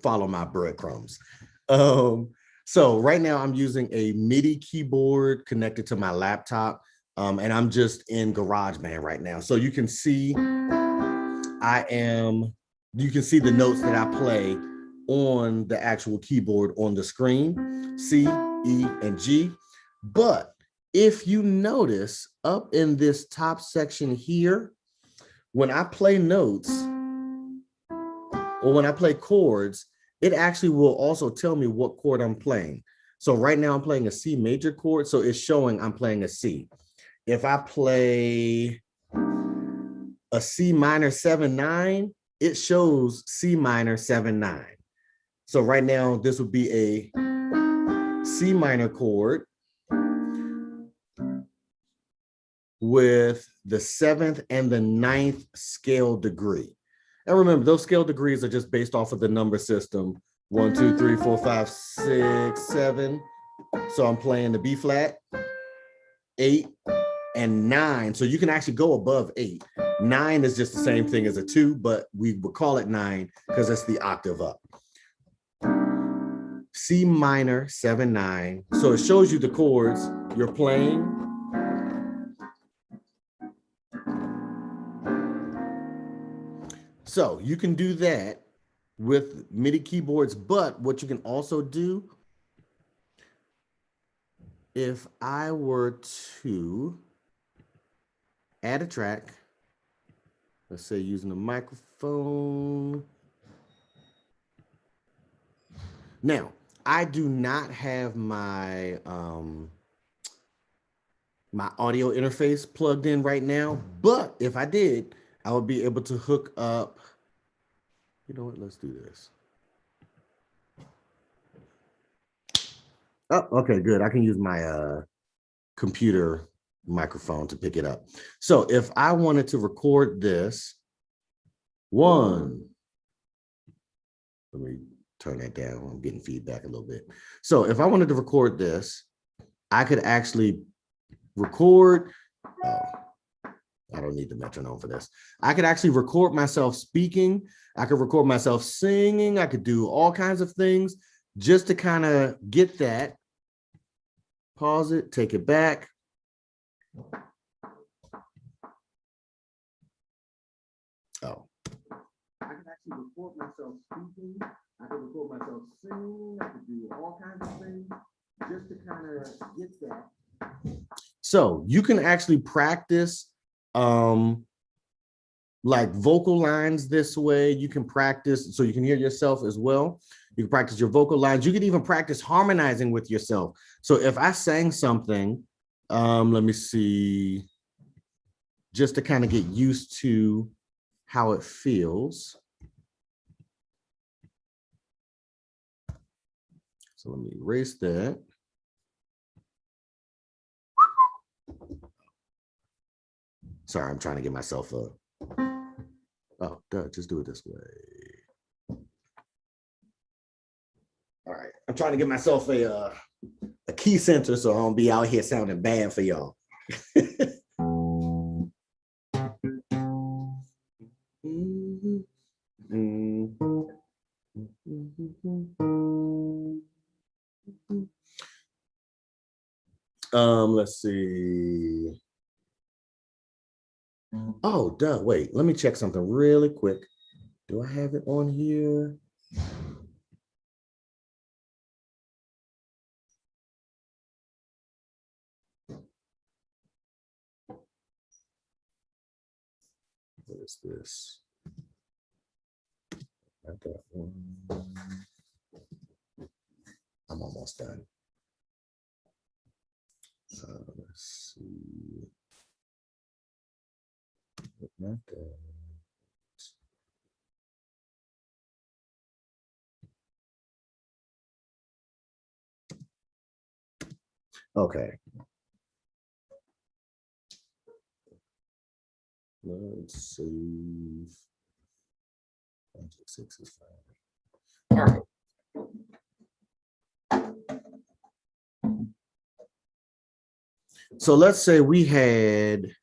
follow my breadcrumbs. So right now I'm using a MIDI keyboard connected to my laptop, and I'm just in GarageBand right now. So you can see you can see the notes that I play on the actual keyboard on the screen, C, E, and G. But if you notice up in this top section here, when I play notes or when I play chords, it actually will also tell me what chord I'm playing. So right now I'm playing a C major chord, so it's showing I'm playing a C. If I play a C minor 7/9, it shows C minor 7/9. So right now this would be a C minor chord with the 7th and the 9th scale degree. And remember, those scale degrees are just based off of the number system. 1, 2, 3, 4, 5, 6, 7. So I'm playing the B flat, 8, and 9. So you can actually go above 8. 9 is just the same thing as a 2, but we would call it 9 because it's the octave up. C minor 7/9. So it shows you the chords you're playing. So you can do that with MIDI keyboards, but what you can also do, if I were to add a track, let's say using a microphone. Now, I do not have my my audio interface plugged in right now, but if I did, I would be able to hook up. You know what? Let's do this. Oh, okay, good. I can use my computer microphone to pick it up. So if I wanted to record this, let me turn that down. I'm getting feedback a little bit. So if I wanted to record this, I could actually record. Oh, I don't need the metronome for this. I could actually record myself speaking. I could record myself singing. I could do all kinds of things just to kind of get that. Pause it, take it back. Oh. I could actually record myself speaking. I could record myself singing. I could do all kinds of things just to kind of get that. So you can actually practice like vocal lines this way. You can practice so you can hear yourself as well. You can practice your vocal lines. You can even practice harmonizing with yourself. So if I sang something, let me see, just to kind of get used to how it feels. So let me erase that. Sorry, I'm trying to get myself a, oh, duh, just do it this way. All right, I'm trying to get myself a key center so I don't be out here sounding bad for y'all. Let's see. Oh, duh, wait, let me check something really quick. Do I have it on here? What is this? Not that one. I'm almost done. Let's see. Not that. Okay. Let's save. 6 is fine. All right. So let's say we had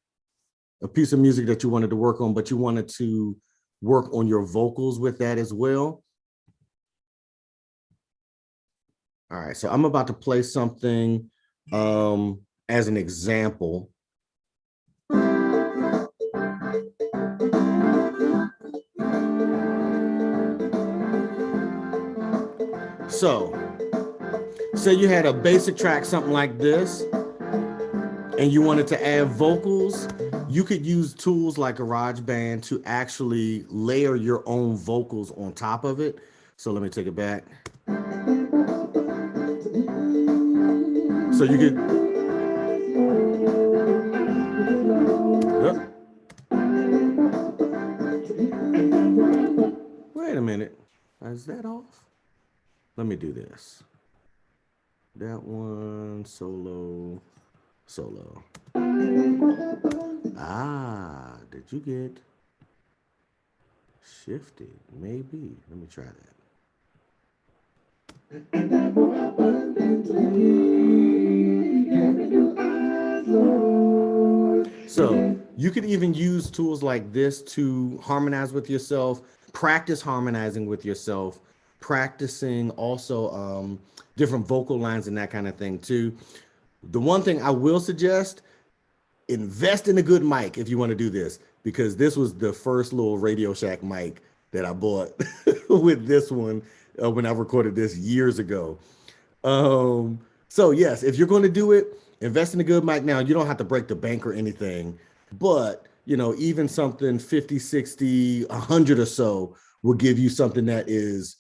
a piece of music that you wanted to work on, but you wanted to work on your vocals with that as well. All right, so I'm about to play something as an example. So, say you had a basic track, something like this, and you wanted to add vocals, you could use tools like GarageBand to actually layer your own vocals on top of it. So let me take it back. So you could, wait a minute, is that off? Let me do this. That one, solo, solo. Ah, did you get shifted? Maybe. Let me try that. So you could even use tools like this to harmonize with yourself, practice harmonizing with yourself, practicing also different vocal lines and that kind of thing too. The one thing I will suggest, invest in a good mic if you want to do this, because this was the first little Radio Shack mic that I bought with this one when I recorded this years ago. So yes, if you're going to do it, invest in a good mic. Now, you don't have to break the bank or anything, but you know, even something 50, 60, 100 or so will give you something that is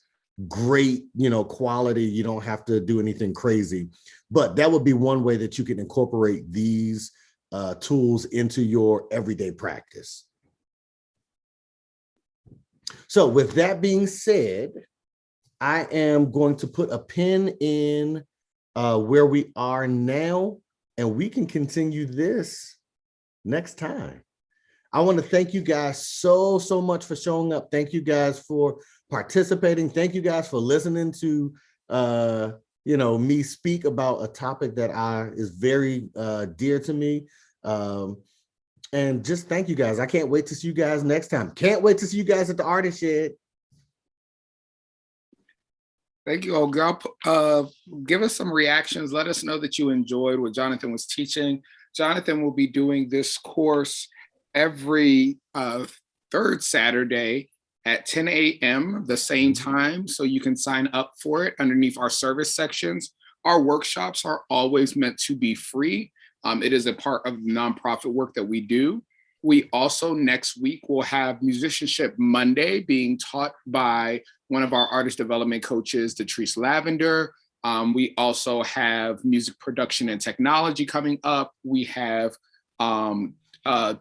great, you know, quality. You don't have to do anything crazy, but that would be one way that you can incorporate these tools into your everyday practice. So with that being said, I am going to put a pin in where we are now, and we can continue this next time. I want to thank you guys so much for showing up. Thank you guys for participating. Thank you guys for listening to you know, me speak about a topic that is very dear to me. And just thank you guys. I can't wait to see you guys next time. Can't wait to see you guys at the Artist Shed. Thank you, old girl. Give us some reactions. Let us know that you enjoyed what Jonathan was teaching. Jonathan will be doing this course every third Saturday at 10 a.m. the same time, so you can sign up for it underneath our service sections. Our workshops are always meant to be free. It is a part of nonprofit work that we do. We also next week will have Musicianship Monday being taught by one of our artist development coaches, Latrice Lavender. We also have music production and technology coming up. We have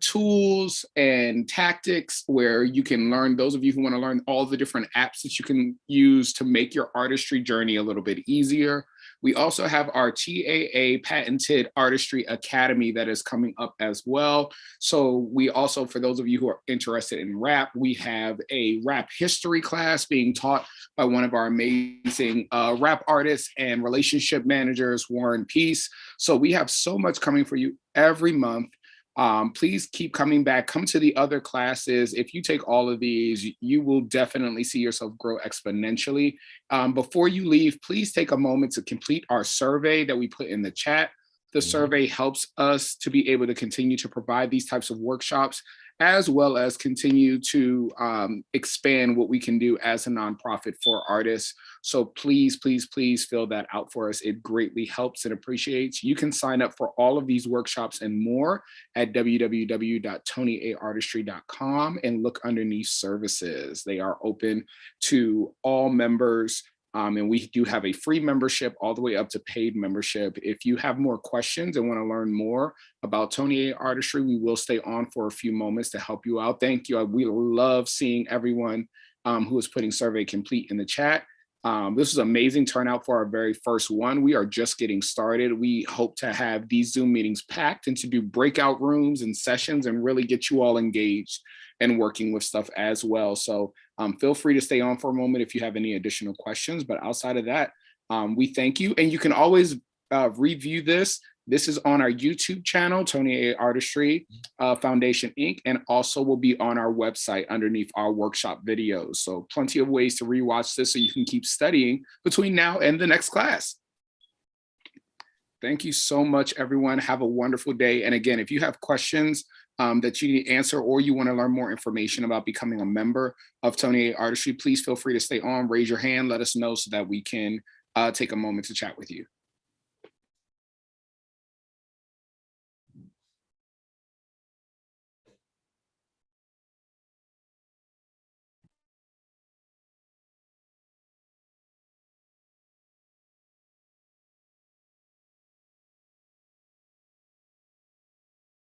tools and tactics where you can learn, those of you who want to learn all the different apps that you can use to make your artistry journey a little bit easier. We also have our TAA patented Artistry Academy that is coming up as well. So we also, for those of you who are interested in rap, we have a rap history class being taught by one of our amazing rap artists and relationship managers, Warren Peace. So we have so much coming for you every month. Please keep coming back. Come to the other classes. If you take all of these, you will definitely see yourself grow exponentially. Before you leave, please take a moment to complete our survey that we put in the chat. The survey helps us to be able to continue to provide these types of workshops, as well as continue to expand what we can do as a nonprofit for artists. So please, please, please fill that out for us. It greatly helps and appreciates. You can sign up for all of these workshops and more at www.tonyartistry.com and look underneath services. They are open to all members. And we do have a free membership all the way up to paid membership. If you have more questions and want to learn more about Tony A Artistry, we will stay on for a few moments to help you out. Thank you. We love seeing everyone who is putting survey complete in the chat. This was amazing turnout for our very first one. We are just getting started. We hope to have these Zoom meetings packed and to do breakout rooms and sessions and really get you all engaged and working with stuff as well. So feel free to stay on for a moment if you have any additional questions. But outside of that, we thank you. And you can always review this. This is on our YouTube channel, Tony A Artistry Foundation, Inc., and also will be on our website underneath our workshop videos. So plenty of ways to rewatch this so you can keep studying between now and the next class. Thank you so much, everyone. Have a wonderful day. And again, if you have questions that you need to answer, or you want to learn more information about becoming a member of Tony A Artistry, please feel free to stay on, raise your hand, let us know so that we can take a moment to chat with you.